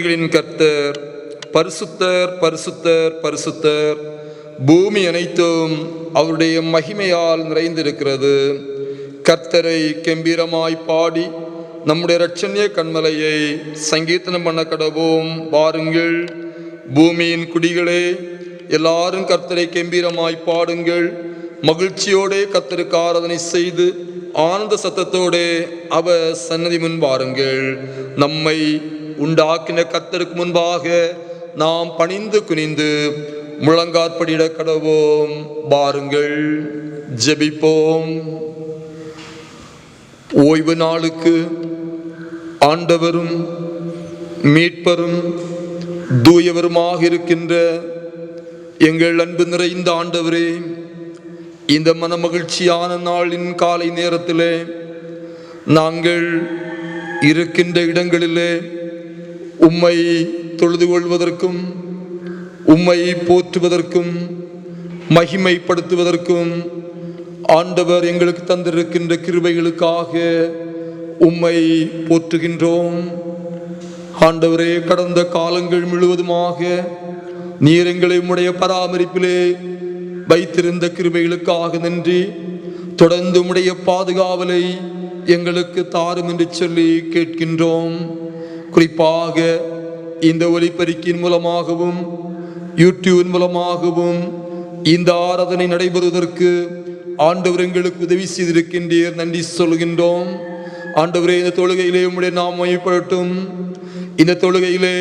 சேனைகளின் கர்த்தர் பரிசுத்தர் பரிசுத்தர் பரிசுத்தர். பூமி அனைத்தும் அவருடைய மகிமையால் நிறைந்திருக்கிறது. கர்த்தரை கம்பீரமாய் பாடி நம்முடைய இரட்சணிய கன்மலையை சங்கீர்த்தனம் பண்ண கடவோம். வாருங்கள் பூமியின் குடிகளே, எல்லாரும் கர்த்தரை கம்பீரமாய் பாடுங்கள். மகிழ்ச்சியோடே கர்த்தருக்கு ஆராதனை செய்து ஆனந்த சத்தத்தோடு அவர் சன்னதி முன் வாருங்கள். நம்மை உண்டாக்கின கர்த்தருக்கு முன்பாக நாம் பணிந்து குனிந்து முழங்காற்படியிட கடவோம். வாருங்கள் ஜெபிப்போம். ஓய்வு நாளுக்கு ஆண்டவரும் மீட்பரும் தூயவருமாக இருக்கின்ற எங்கள் அன்பு நிறைந்த ஆண்டவரே, இந்த மனமகிழ்ச்சியான நாளின் காலை நேரத்திலே நாங்கள் இருக்கின்ற இடங்களிலே உம்மை தொழுது கொள்வதற்கும் உம்மை போற்றுவதற்கும் மகிமைப்படுத்துவதற்கும் ஆண்டவர் எங்களுக்கு தந்திருக்கின்ற கிருபைகளுக்காக உம்மை போற்றுகின்றோம். ஆண்டவரே, கடந்த காலங்கள் முழுவதுமாக நீர் எங்களை உம்முடைய பராமரிப்பிலே வைத்திருந்த கிருபைகளுக்காக நன்றி. தொடர்ந்து உம்முடைய பாதுகாவலை எங்களுக்கு தாரும் என்று சொல்லி கேட்கின்றோம். குறிப்பாக இந்த ஒலிபெருக்கின் மூலமாகவும் யூடியூப் மூலமாகவும் இந்த ஆராதனை நடைபெறுவதற்கு ஆண்டவர் எங்களுக்கு உதவி செய்திருக்கின்றீர், நன்றி சொல்கின்றோம். ஆண்டவரே, இந்த தொழுகையிலே உம்முடைய நாமம் மகிமைப்படட்டும். இந்த தொழுகையிலே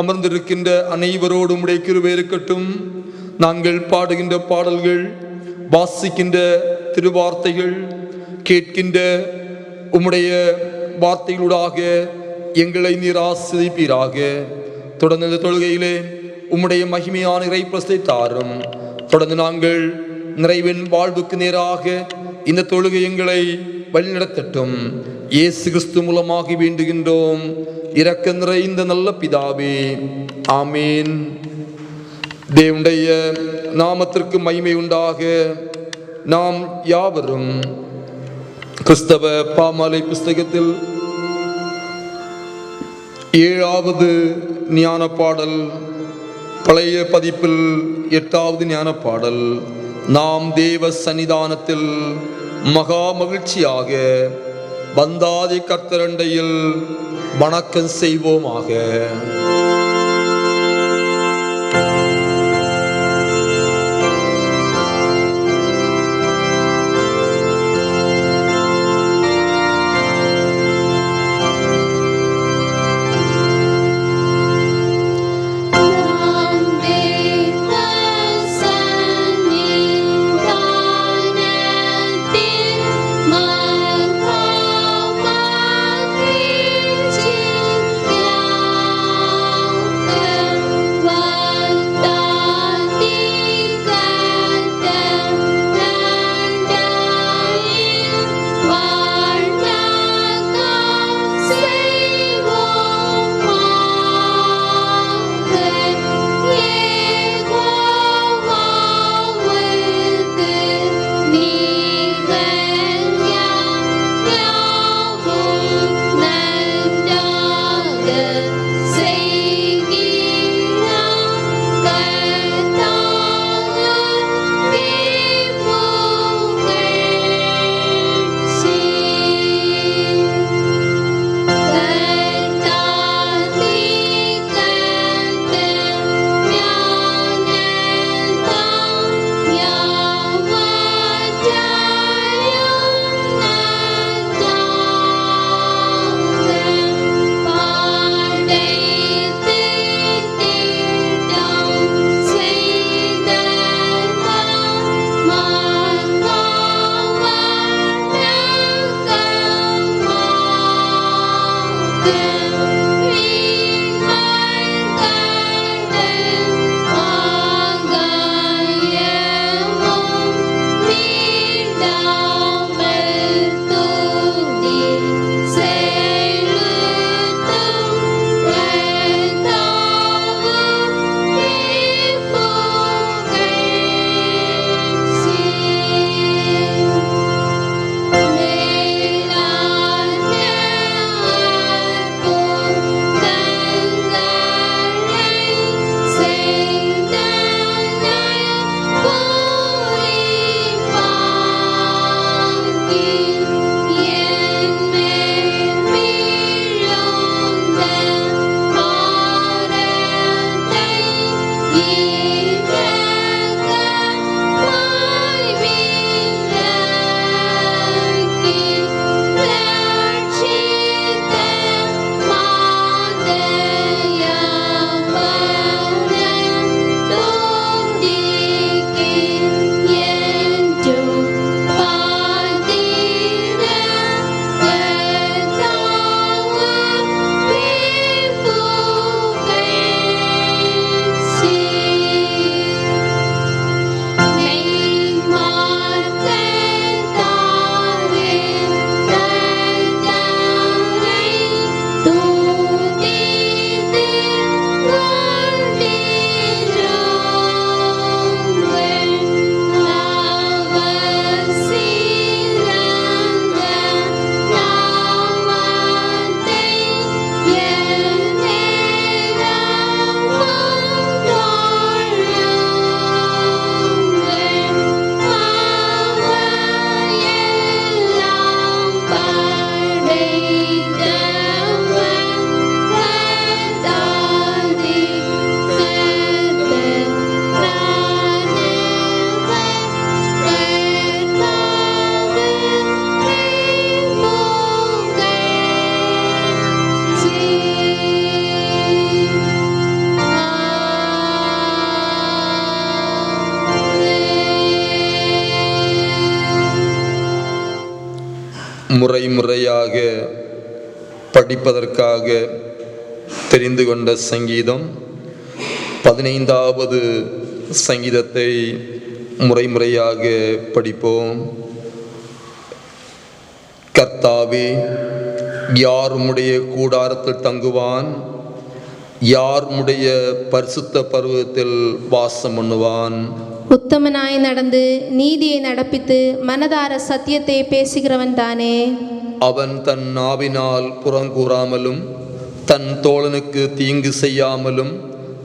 அமர்ந்திருக்கின்ற அனைவரோடு உம்முடைய கிருபை இருக்கட்டும். நாங்கள் பாடுகின்ற பாடல்கள், வாசிக்கின்ற திருவார்த்தைகள், கேட்கின்ற உம்முடைய வார்த்தைகளூடாக எங்களை நீர் ஆசீர்வதிப்பீராக. தொடர்ந்து இந்த தொழுகையிலே உம்முடைய மகிமையான இறைப்பிரசத்தை தாரும். தொடர்ந்து நாங்கள் நிறைவின் வாழ்வுக்கு நேராக இந்த தொழுகை எங்களை வழிநடத்தட்டும். இயேசு கிறிஸ்து மூலமாக வேண்டுகின்றோம், இரக்க நிறைந்த நல்ல பிதாவே, ஆமீன். தேவனுடைய நாமத்திற்கு மகிமை உண்டாக. நாம் யாவரும் கிறிஸ்தவ பாமாலை புஸ்தகத்தில் 7வது ஞான பாடல், பழைய பதிப்பில் 8வது ஞான பாடல், நாம் தேவ சன்னிதானத்தில் மகா மகிழ்ச்சியாக வந்தாதி கர்த்தரண்டையில் வணக்கம் செய்வோமாக. முறையாக படிப்பதற்காக தெரிந்து கொண்ட சங்கீதம் 15வது சங்கீதத்தை முறையாக படிப்போம். கர்த்தாவே, யார் உம்முடைய கூடாரத்தில் தங்குவான்? யார் உம்முடைய பரிசுத்த பர்வதத்தில் வாசம் பண்ணுவான்? உத்தமனாய் நடந்து நீதியை நடப்பித்து மனதார சத்தியத்தை பேசுகிறவன் தானே. அவன் தன் நாவினால் புறங்கூறாமலும் தன் தோழனுக்கு தீங்கு செய்யாமலும்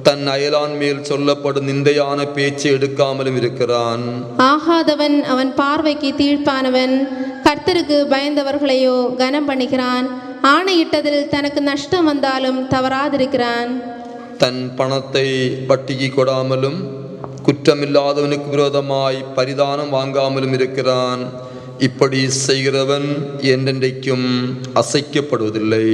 தன் அயலான் மேல் சொல்லப்படும் நிந்தையான பேச்சை எடுக்காமலும் இருக்கிறான். ஆகாதவன் அவன் பார்வைக்கு தீழ்ப்பானவன். கர்த்தருக்கு பயந்தவர்களையோ கனம் பண்ணுகிறான். ஆணையிட்டதில் தனக்கு நஷ்டம் வந்தாலும் தவறாதிருக்கிறான். தன் பணத்தை வட்டிக்கு கொடாமலும் குற்றமில்லாதவனுக்கு விரோதமாய் பரிதானம் வாங்காமலும் இருக்கிறான். இப்படி செய்கிறவன் என்றென்றைக்கும் அசைக்கப்படுவதில்லை.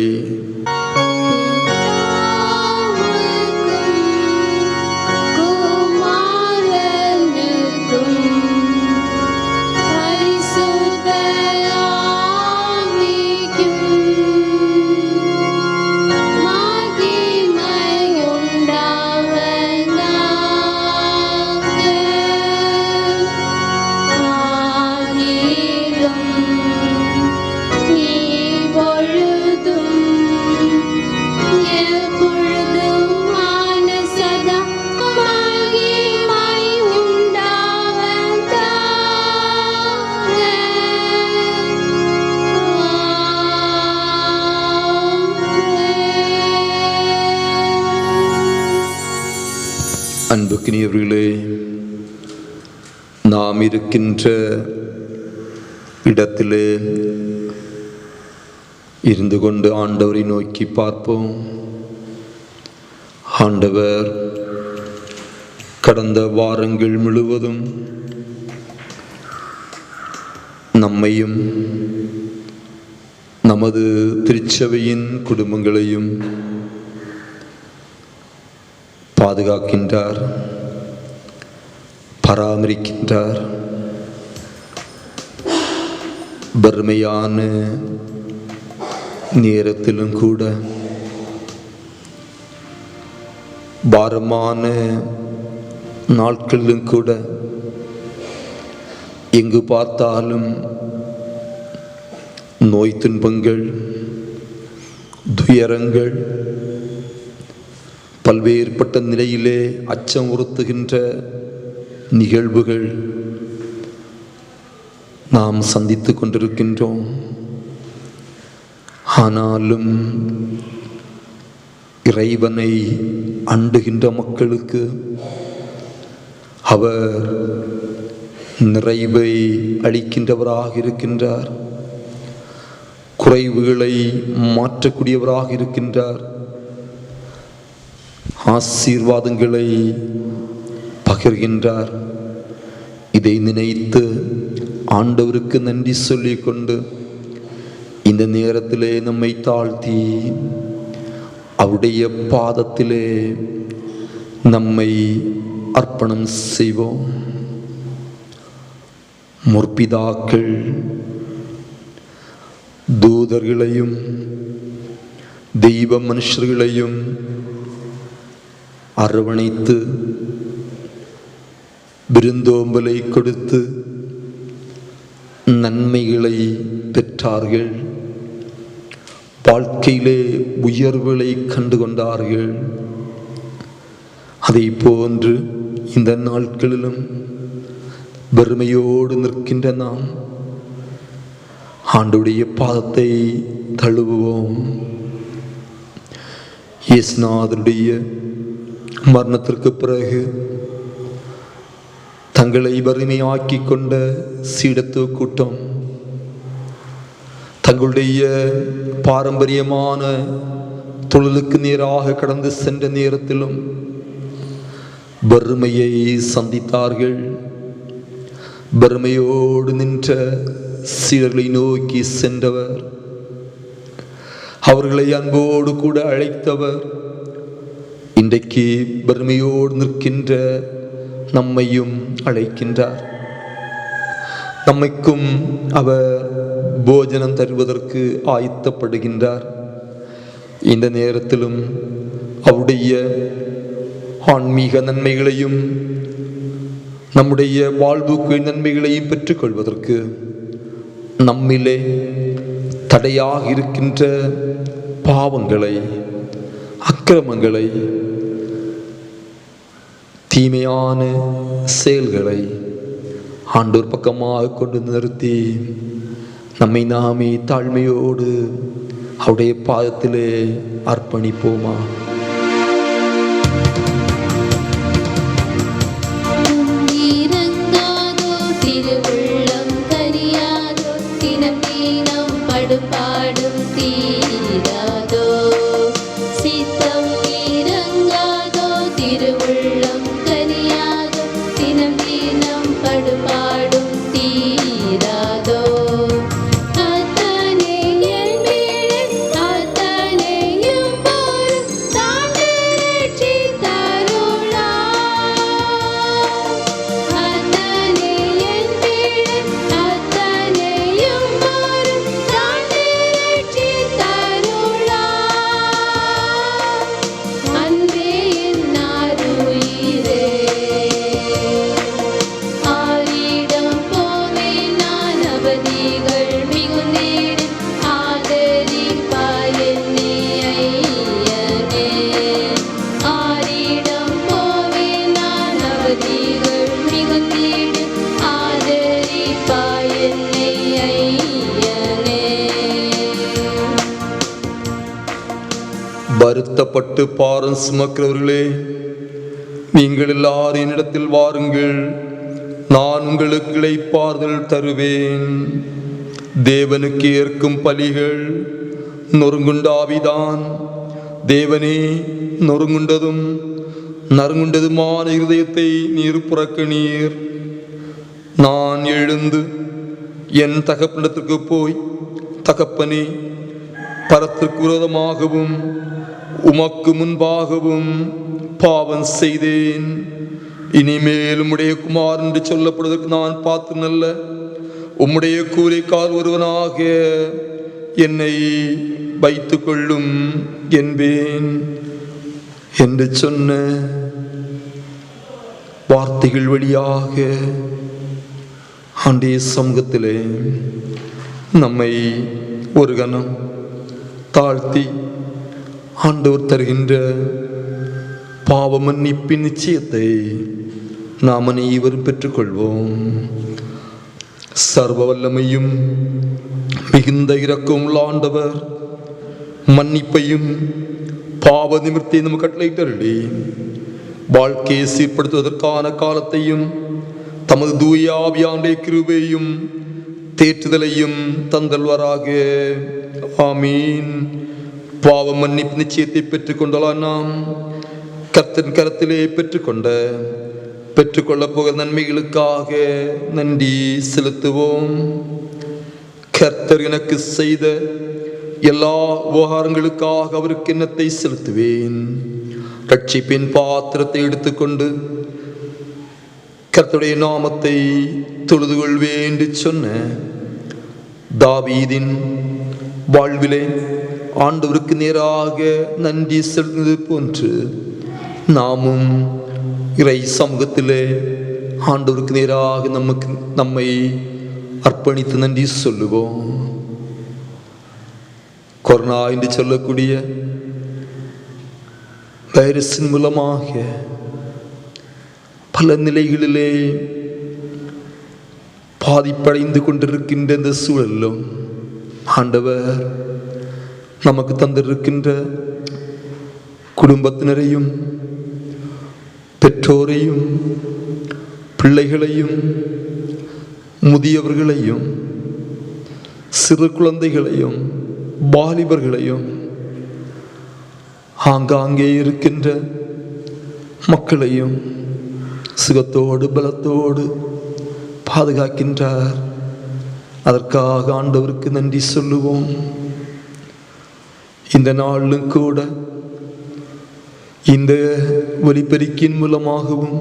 அன்புக்கினியவர்களே, நாம் இருக்கின்ற இடத்திலே இருந்து கொண்டு ஆண்டவரை நோக்கி பார்ப்போம். ஆண்டவர் கடந்த வாரங்கள் முழுவதும் நம்மையும் நமது திருச்சபையின் குடும்பங்களையும் பாதுகாக்கின்றார், பராமரிக்கின்றார். வறுமையான நேரத்திலும் கூட, பாரமான நாட்களிலும் கூட, எங்கு பார்த்தாலும் நோய் துன்பங்கள், துயரங்கள், பல்வேறுபட்ட நிலையிலே அச்சம் உறுத்துகின்ற நிகழ்வுகள் நாம் சந்தித்து கொண்டிருக்கின்றோம். ஆனாலும் இறைவனை அண்டுகின்ற மக்களுக்கு அவர் நிறைவை அளிக்கின்றவராக இருக்கின்றார். குறைவுகளை மாற்றக்கூடியவராக இருக்கின்றார். ஆசீர்வாதங்களை பகிர்கின்றார். இதை நினைத்து ஆண்டவருக்கு நன்றி சொல்லிக் கொண்டு இந்த நேரத்திலே நம்மை தாழ்த்தி அவருடைய பாதத்திலே நம்மை அர்ப்பணம் செய்வோம். முற்பிதாக்கள் தூதர்களையும் தெய்வ மனுஷர்களையும் அரவணைத்து விருந்தோம்பலை கொடுத்து நன்மைகளை பெற்றார்கள். வாழ்க்கையிலே உயர்வுகளை கண்டு கொண்டார்கள். அதை போன்று இந்த நாட்களிலும் வறுமையோடு நிற்கின்ற நாம் ஆண்டவருடைய பாதத்தை தழுவுவோம். இயேசுநாதருடைய மரணத்திற்கு பிறகு தங்களை வறுமையாக்கி கொண்ட சீடத்துவ கூட்டம் தங்களுடைய பாரம்பரியமான தொழிலுக்கு நேராக கடந்து சென்ற நேரத்திலும் வறுமையை சந்தித்தார்கள். வறுமையோடு நின்ற சீடர்களை நோக்கி சென்றவர், அவர்களை அன்போடு கூட அழைத்தவர், இன்றைக்கு வறுமையோடு நிற்கின்ற நம்மையும் அழைக்கின்றார். நம்மைக்கும் அவர் போஜனம் தருவதற்கு ஆயத்தப்படுகின்றார். இந்த நேரத்திலும் அவருடைய ஆன்மீக நன்மைகளையும் நம்முடைய வாழ்வுக்கு நன்மைகளையும் பெற்றுக்கொள்வதற்கு நம்மிலே தடையாக இருக்கின்ற பாவங்களை, அக்கிரமங்களை, தீமையான செயல்களை ஆண்டவர் பக்கமாக கொண்டு நிறுத்தி நம்மை நாமே தாழ்மையோடு அவருடைய பாதத்திலே அர்ப்பணிப்போமா. பாடும் தீராதோ சித்தம் இறங்காதோ திருவுள்ளம் கனியாதோ தினம் தினம் படுபாடும் தீராதோ அத்தனை என் வீடு அத்தனையும் போரும் தாண்டு ரட்சி தருளா அத்தனை என் வீடு அத்தனையும் போரும் தாண்டு ரட்சி தருளா அன்பே என் ஆருயிரே ஆரிடம் போவேன் நான் அவதிகள் மிகுந்தேன் ஆதரிப்பாய் என்னை ஐயனே ஆரிடம் போவேன் நான் அவதிகள் மிகுந்தேன் ஆதரிப்பாய் என்னை ஐயனே. வருத்தப்பட்டு பாரம் சுமக்கிறவர்களே, நீங்கள் எல்லாரும் என்னிடத்தில் வாருங்கள், நான் உங்களுக்கு இளைப்பாறுதல் தருவேன். தேவனுக்கு ஏற்கும் பலிகள் நொறுங்குண்டாவிதான். தேவனே, நொறுங்குண்டதும் நறுங்குண்டதுமான இருதயத்தை நீர் புறக்கணீர். நான் எழுந்து என் தகப்பனிடத்திற்கு போய், தகப்பனே, பரத்திற்கு விரோதமாகவும் உமக்கு முன்பாகவும் பாவம் செய்தேன். இனிமேல் உம்முடைய குமார் என்று சொல்லப்படுவதற்கு நான் பாத்திரனல்ல. உம்முடைய கூலிக்கால் ஒருவனாக என்னை வைத்துக் கொள்ளும் என்பேன் என்று சொன்ன வார்த்தைகள் வழியாக ஆண்டே சமூகத்திலே நம்மை ஒரு கணம் தாழ்த்தி ஆண்டவர் தருகின்ற பாவ மன்னிப்பின் நிச்சயத்தை நாம் அனைவரும் பெற்றுக்கொள்வோம். சர்வ வல்லமையும் மிகுந்த இரக்கம் உள்ள ஆண்டவர் மன்னிப்பையும் பாவ நிமிர்த்தி நம்ம கட்டளையிட்டருளி வாழ்க்கையை சீர்படுத்துவதற்கான காலத்தையும் தமது தூய ஆவியானுடைய கிருபையும் தேற்றுதலையும் தந்தல்வராக. ஆமீன். பாவ மன்னிப்பு நிச்சயத்தை பெற்றுக்கொண்டலாம். நாம் கர்த்தரின் கரத்திலே பெற்றுக்கொள்ள போகிற நன்மைகளுக்காக நன்றி செலுத்துவோம். கர்த்தர் எனக்கு செய்த எல்லா உபகாரங்களுக்காக அவருக்கு எண்ணத்தை செலுத்துவேன். ரட்சிப்பின் பாத்திரத்தை எடுத்துக்கொண்டு கர்த்தருடைய நாமத்தை தொழுது கொள்வேன் என்று சொன்ன தாவீதின் வாழ்விலே ஆண்டவருக்கு நேராக நன்றி செலுத்துவது போன்று நாமும் இறை சமூகத்திலே ஆண்டவருக்கு நேராக நம்மை அர்ப்பணித்து நன்றி சொல்லுவோம். கொரோனா என்று சொல்லக்கூடிய வைரஸின் மூலமாக பல நிலைகளிலே பாதிப்படைந்து கொண்டிருக்கின்ற இந்த சூழலிலும் ஆண்டவர் நமக்கு தந்திருக்கின்ற குடும்பத்தினரையும் பெற்றோரையும் பிள்ளைகளையும் முதியவர்களையும் சிறு குழந்தைகளையும் வாலிபர்களையும் ஆங்காங்கே இருக்கின்ற மக்களையும் சுகத்தோடு பலத்தோடு பாதுகாக்கின்றார். அதற்காக ஆண்டவருக்கு நன்றி சொல்லுவோம். இந்த நாளிலும் கூட இந்த ஒலிபெருக்கின் மூலமாகவும்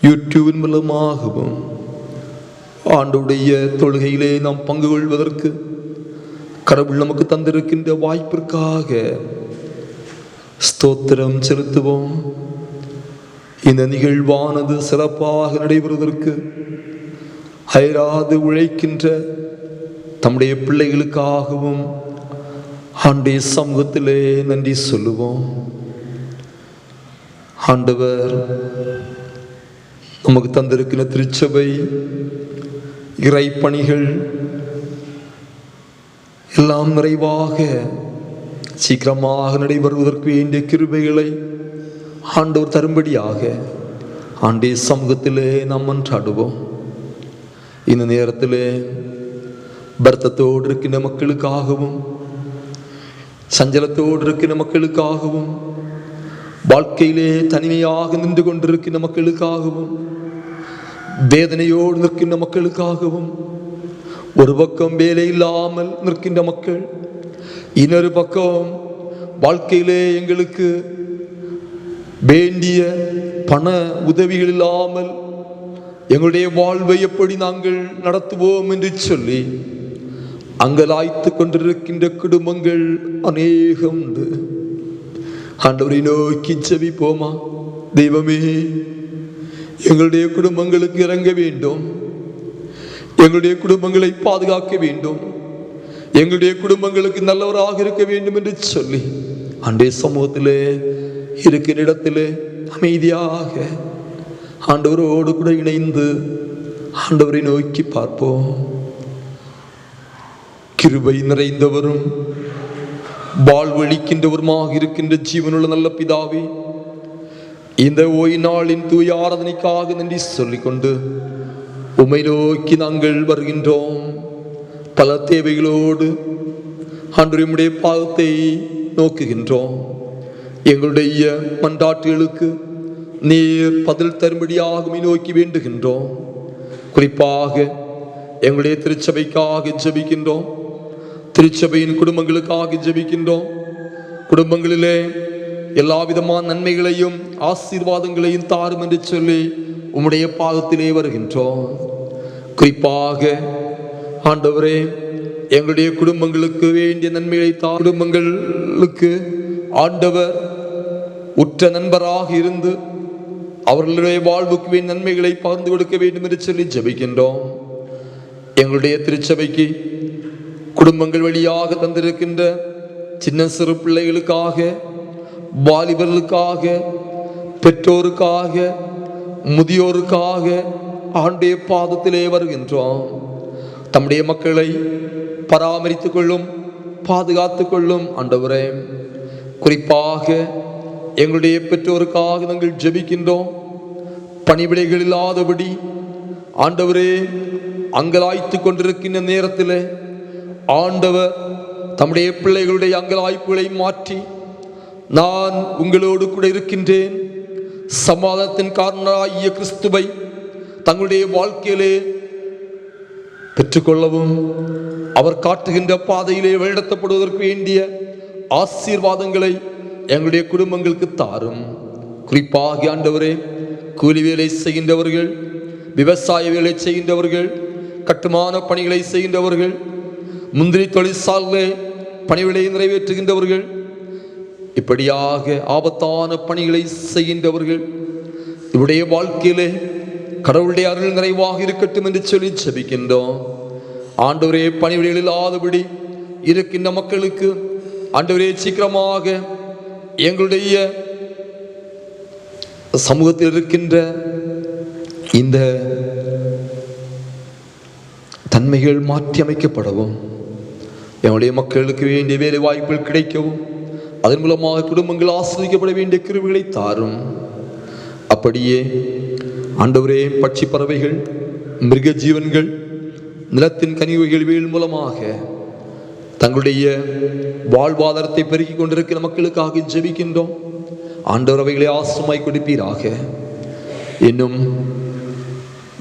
யூடியூபின் மூலமாகவும் ஆண்டுடைய தொழுகையிலே நாம் பங்கு கொள்வதற்கு கடவுள் நமக்கு தந்திருக்கின்ற வாய்ப்பிற்காக ஸ்தோத்திரம் செலுத்துவோம். இந்த நிகழ்வானது சிறப்பாக நடைபெறுவதற்கு அயராது உழைக்கின்ற தம்முடைய பிள்ளைகளுக்காகவும் ஆண்டே சமூகத்திலே நன்றி சொல்லுவோம். ஆண்டவர் நமக்கு தந்திருக்கிற திருச்சபை இறைப்பணிகள் எல்லாம் நிறைவாக சீக்கிரமாக நடைபெறுவதற்கு வேண்டிய கிருபைகளை ஆண்டவர் தரும்படியாக ஆண்டே சமூகத்திலே நாம் மன்றாடுவோம். இந்த நேரத்திலே வருத்தத்தோடு இருக்கின்ற மக்களுக்காகவும் சஞ்சலத்தோடு இருக்கின்ற மக்களுக்காகவும் வாழ்க்கையிலே தனிமையாக நின்று கொண்டிருக்கின்ற மக்களுக்காகவும் வேதனையோடு நிற்கின்ற மக்களுக்காகவும் ஒரு பக்கம் வேலை இல்லாமல் நிற்கின்ற மக்கள், இன்னொரு பக்கம் வாழ்க்கையிலே எங்களுக்கு வேண்டிய பண உதவிகள் இல்லாமல் எங்களுடைய வாழ்வை எப்படி நாங்கள் நடத்துவோம் என்று சொல்லி அங்கலாய்த்து கொண்டிருக்கின்ற குடும்பங்கள் அநேகம் உண்டு. ஆண்டவரை நோக்கி ஜெபிப்போமா? தெய்வமே, எங்களுடைய குடும்பங்களுக்கு இறங்க வேண்டும், எங்களுடைய குடும்பங்களை பாதுகாக்க வேண்டும், எங்களுடைய குடும்பங்களுக்கு நல்லவராக இருக்க வேண்டும் என்று சொல்லி ஆண்டே சமூகத்திலே இருக்கிற இடத்திலே அமைதியாக ஆண்டவரோடு கூட இணைந்து ஆண்டவரை நோக்கி பார்ப்போம். கிருபை நிறைந்தவரும் வாழ்வழிக்கின்றவருமாக இருக்கின்ற ஜீவனுள்ள நல்ல பிதாவே, இந்த ஓய் நாளின் தூய ஆராதனைக்காக நன்றி சொல்லிக்கொண்டு உம்மை நோக்கி நாங்கள் வருகின்றோம். பல தேவைகளோடு ஆண்டவருடைய பாதத்தை நோக்குகின்றோம். எங்களுடைய மன்றாட்டுகளுக்கு நீர் பதில் தரும்படியாக நோக்கி வேண்டுகின்றோம். குறிப்பாக எங்களுடைய திருச்சபைக்காக ஜெபிக்கின்றோம், திருச்சபையின் குடும்பங்களுக்காக ஜெபிக்கின்றோம். குடும்பங்களிலே எல்லா விதமான நன்மைகளையும் ஆசீர்வாதங்களையும் தாரும் என்று சொல்லி உம்முடைய பாதத்திலே வருகின்றோம். குறிப்பாக ஆண்டவரே, எங்களுடைய குடும்பங்களுக்கு வேண்டிய நன்மைகளை தாரும். குடும்பங்களுக்கு ஆண்டவர் உற்ற நண்பராக இருந்து அவர்களுடைய வாழ்வுக்கு வேண்டிய நன்மைகளை பகிர்ந்து கொடுக்க வேண்டும் என்று சொல்லி ஜெபிக்கின்றோம். எங்களுடைய திருச்சபைக்கு குடும்பங்கள் வழியாக தந்திருக்கின்ற சின்ன சிறு பிள்ளைகளுக்காக, வாலிபர்களுக்காக, பெற்றோருக்காக, முதியோருக்காக ஆண்டவருடைய பாதத்திலே வருகின்றோம். தம்முடைய மக்களை பராமரித்துக் கொள்ளும், பாதுகாத்துக் கொள்ளும் ஆண்டவரே. குறிப்பாக எங்களுடைய பெற்றோருக்காக நாங்கள் ஜெபிக்கின்றோம். பணிவிடைகள் இல்லாதபடி ஆண்டவரே அங்கலாய்த்து கொண்டிருக்கின்ற நேரத்தில் ஆண்டவர் தம்முடைய பிள்ளைகளுடைய அங்கலாய்ப்புகளை மாற்றி, நான் உங்களோடு கூட இருக்கின்றேன், சமாதானத்தின் காரணராகிய கிறிஸ்துவை தங்களுடைய வாழ்க்கையிலே பெற்றுக்கொள்ளவும் அவர் காட்டுகின்ற பாதையிலே வழிநடத்தப்படுவதற்கு வேண்டிய ஆசீர்வாதங்களை எங்களுடைய குடும்பங்களுக்கு தாரும். குறிப்பாக ஆண்டவரே, கூலி வேலை செய்கின்றவர்கள், விவசாய வேலை செய்கின்றவர்கள், கட்டுமான பணிகளை செய்கின்றவர்கள், முந்திரி தொழிற்சாலை பணிகளை நிறைவேற்றுகின்றவர்கள், இப்படியாக ஆபத்தான பணிகளை செய்கின்றவர்கள், இவருடைய வாழ்க்கையிலே கடவுளுடைய அருள் நிறைவாக இருக்கட்டும் என்று சொல்லி ஜெபிக்கின்றோம். ஆண்டவரே, பணிவிடைகள் இல்லாதபடி இருக்கின்ற மக்களுக்கு ஆண்டவரே சீக்கிரமாக எங்களுடைய சமூகத்தில் இருக்கின்ற இந்த தன்மைகள் மாற்றி அமைக்கப்படவும், எங்களுடைய மக்களுக்கு வேண்டிய வேலை வாய்ப்புகள் கிடைக்கவும், அதன் மூலமாக குடும்பங்கள் ஆஸ்வதிக்கப்பட வேண்டிய கிருபைகளை தாரும். அப்படியே ஆண்டவரே, பட்சி பறவைகள், மிருக ஜீவன்கள், நிலத்தின் கனிவுகள் வீழ் மூலமாக தங்களுடைய வாழ்வாதாரத்தை பெருக்கிக் கொண்டிருக்கிற மக்களுக்காக ஜெபிக்கின்றோம். ஆண்டவர் அவைகளை ஆசுமாய் கொடுப்பீராக. இன்னும்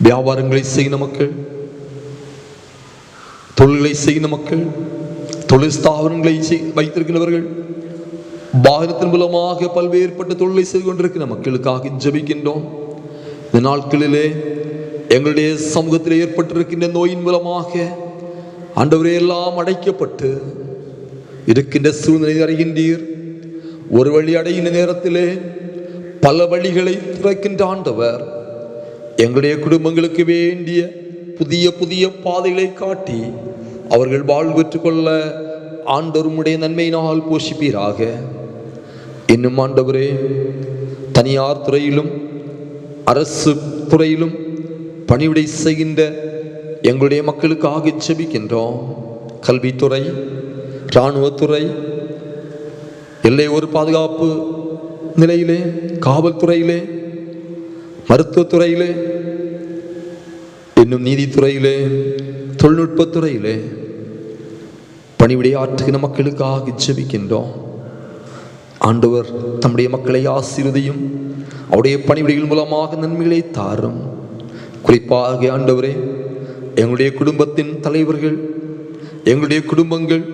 வியாபாரங்களை செய்கிற மக்கள், தொழில்களை செய்கிற மக்கள், தொழில் ஸ்தாபனங்களை வைத்திருக்கிறவர்கள், வாகனத்தின் மூலமாக பல்வேறுபட்ட தொழிலை செய்து கொண்டிருக்கிற மக்களுக்காக ஜெபிக்கின்றோம். இந்த நாட்களிலே எங்களுடைய சமூகத்தில் ஏற்பட்டிருக்கின்ற நோயின் மூலமாக ஆண்டவரே எல்லாம் அடைக்கப்பட்டு இருக்கின்ற சூழ்நிலை அறிகின்றீர். ஒரு வழி அடைகின்ற நேரத்திலே பல வழிகளை திறக்கின்ற ஆண்டவர் எங்களுடைய குடும்பங்களுக்கு வேண்டிய புதிய புதிய பாதைகளை காட்டி அவர்கள் வாழ்வு பெற்றுக்கொள்ள ஆண்டவருடைய நன்மையினால் போஷிப்பீராக. இன்னும் ஆண்டவரே, தனியார் துறையிலும் அரசு துறையிலும் பணிவிடை செய்கின்ற எங்களுடைய மக்களுக்காக ஜெபிக்கின்றோம். கல்வித்துறை, இராணுவத்துறை, எல்லையோர் பாதுகாப்பு நிலையிலே, காவல்துறையிலே, மருத்துவத்துறையிலே, இன்னும் நீதித்துறையிலே, தொழில்நுட்பத்துறையிலே பணிவிடை ஆற்றுகிற மக்களுக்காக ஜெபிக்கின்றோம். ஆண்டவர் தம்முடைய மக்களை ஆசீர்வதியும், அவருடைய பணிவிடைகள் மூலமாக நன்மைகளை தாரும். குறிப்பாக ஆண்டவரே, எங்களுடைய குடும்பத்தின் தலைவர்கள், எங்களுடைய குடும்பங்கள்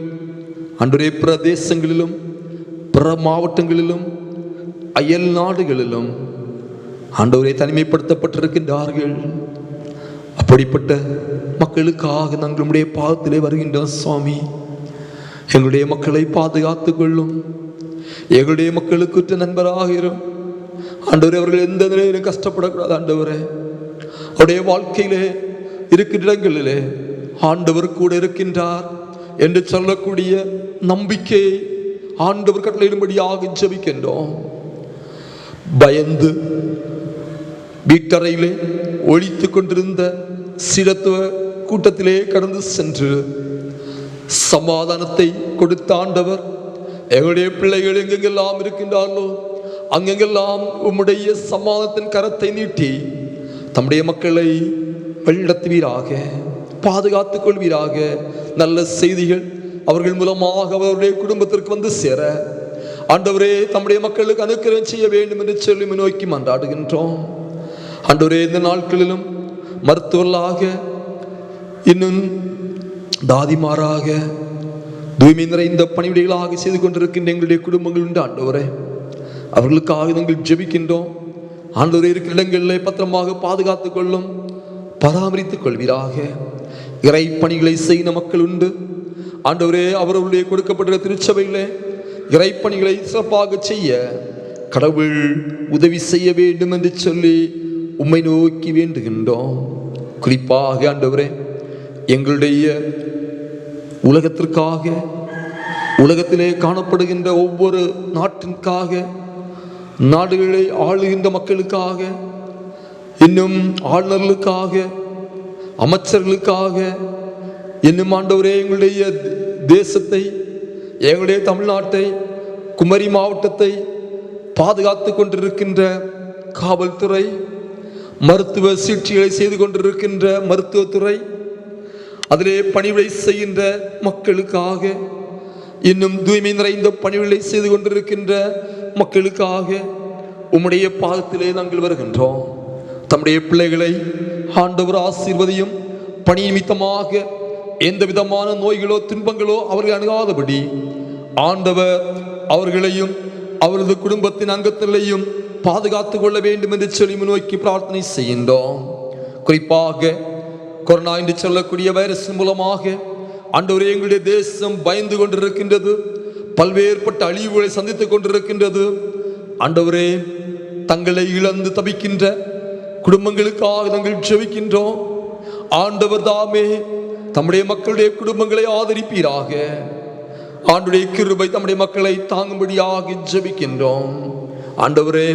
ஆண்டவரே பிரதேசங்களிலும் பிற மாவட்டங்களிலும் அயல் நாடுகளிலும் ஆண்டவரே தனிமைப்படுத்தப்பட்டிருக்கின்றார்கள். அப்படிப்பட்ட மக்களுக்காக நாங்கள் உம்முடைய பாதத்திலே வருகின்றோம் சுவாமி. எங்களுடைய மக்களை பாதுகாத்துக் கொள்ளும், எங்களுடைய மக்களுக்குற்ற நண்பராக இரும் ஆண்டவரே. அவர்கள் எந்த நிலையிலும் கஷ்டப்படக்கூடாது ஆண்டவரே. அவருடைய வாழ்க்கையிலே இருக்கின்ற இடங்களிலே ஆண்டவர் கூட இருக்கின்றார் என்று சொல்லக்கூடிய நம்பிக்கையை ஆண்டவர் கட்டளையிடும்படியாக ஜெபிக்கின்றோம். பயந்து வீட்டறையிலே ஒழித்து கொண்டிருந்த சீடத்துவ கூட்டத்திலே கடந்து சென்று சமாதானத்தை கொடுத்த ஆண்டவர் எங்களுடைய பிள்ளைகள் எங்கெங்கெல்லாம் இருக்கின்றார்களோ அங்கெங்கெல்லாம் உம்முடைய சமாதானத்தின் கரத்தை நீட்டி தம்முடைய மக்களை வழிநடத்துவீராக, பாதுகாத்துக் கொள்வீராக. நல்ல செய்திகள் அவர்கள் மூலமாக அவருடைய குடும்பத்திற்கு வந்து சேர ஆண்டவரே தம்முடைய மக்களுக்கு அனுக்கிரகம் செய்ய வேண்டும் என்று சொல்லி நோக்கி மன்றாடுகின்றோம். ஆண்டவரே, இந்த நாட்களிலும் மருத்துவர்களாக, இன்னும் தாதிமாராக, தூய்மை நிறைந்த பணிவிடைகளாக செய்து கொண்டிருக்கின்ற எங்களுடைய குடும்பங்கள் உண்டு ஆண்டவரே. அவர்களுக்காக நாங்கள் ஜெபிக்கின்றோம். ஆண்டவரே, இருக்கிற இடங்களில் பத்திரமாக பாதுகாத்துக் கொள்ளும், பராமரித்துக் கொள்வீராக. இறை பணிகளை செய்கிற மக்கள் உண்டு ஆண்டவரே. அவர்களுடைய கொடுக்கப்பட்ட திருச்சபையிலே இறைப்பணிகளை சிறப்பாக செய்ய கடவுள் உதவி செய்ய வேண்டும் என்று சொல்லி உம்மை நோக்கி வேண்டுகின்றோம். குறிப்பாக ஆண்டவரே, எங்களுடைய உலகத்திற்காக, உலகத்திலே காணப்படுகின்ற ஒவ்வொரு நாட்டிற்காக, நாடுகளை ஆளுகின்ற மக்களுக்காக, இன்னும் ஆளுநர்களுக்காக, அமைச்சர்களுக்காக, இன்னும் ஆண்டவரே எங்களுடைய தேசத்தை, எங்களுடைய தமிழ்நாட்டை, குமரி மாவட்டத்தை பாதுகாத்து கொண்டிருக்கின்ற காவல்துறை, மருத்துவ சிகிச்சைகளை செய்து கொண்டிருக்கின்ற மருத்துவத்துறை, அதிலே பணிவிடை செய்கின்ற மக்களுக்காக, இன்னும் தூய்மை நிறைந்த பணிவிடை செய்து கொண்டிருக்கின்ற மக்களுக்காக உம்முடைய பாதத்திலே நாங்கள் வருகின்றோம். தம்முடைய பிள்ளைகளை ஆண்டவர் ஆசீர்வதியும். பணி நிமித்தமாக எந்த விதமான நோய்களோ துன்பங்களோ அவர்கள் அணுகாதபடி ஆண்டவர் அவர்களையும் அவரது குடும்பத்தின் அங்கத்திலையும் பாதுகாத்துக் கொள்ள வேண்டும் என்று சொல்லி நோக்கி பிரார்த்தனை செய்கின்றோம். குறிப்பாக கொரோனா என்று சொல்லக்கூடிய வைரஸ் மூலமாக ஆண்டவரே எங்களுடைய தேசம் பயந்து கொண்டிருக்கின்றது, பல்வேறுபட்ட அழிவுகளை சந்தித்துக் கொண்டிருக்கின்றது. ஆண்டவரே, தங்களை இழந்து தவிக்கின்ற குடும்பங்களுக்காக நாங்கள் ஜெபிக்கின்றோம். ஆண்டவர் தாமே தம்முடைய மக்களுடைய குடும்பங்களை ஆதரிப்பீராக. ஆண்டுடைய கிருபை தம்முடைய மக்களை தாங்கும்படியாக ஜெபிக்கின்றோம். ஆண்டவரே,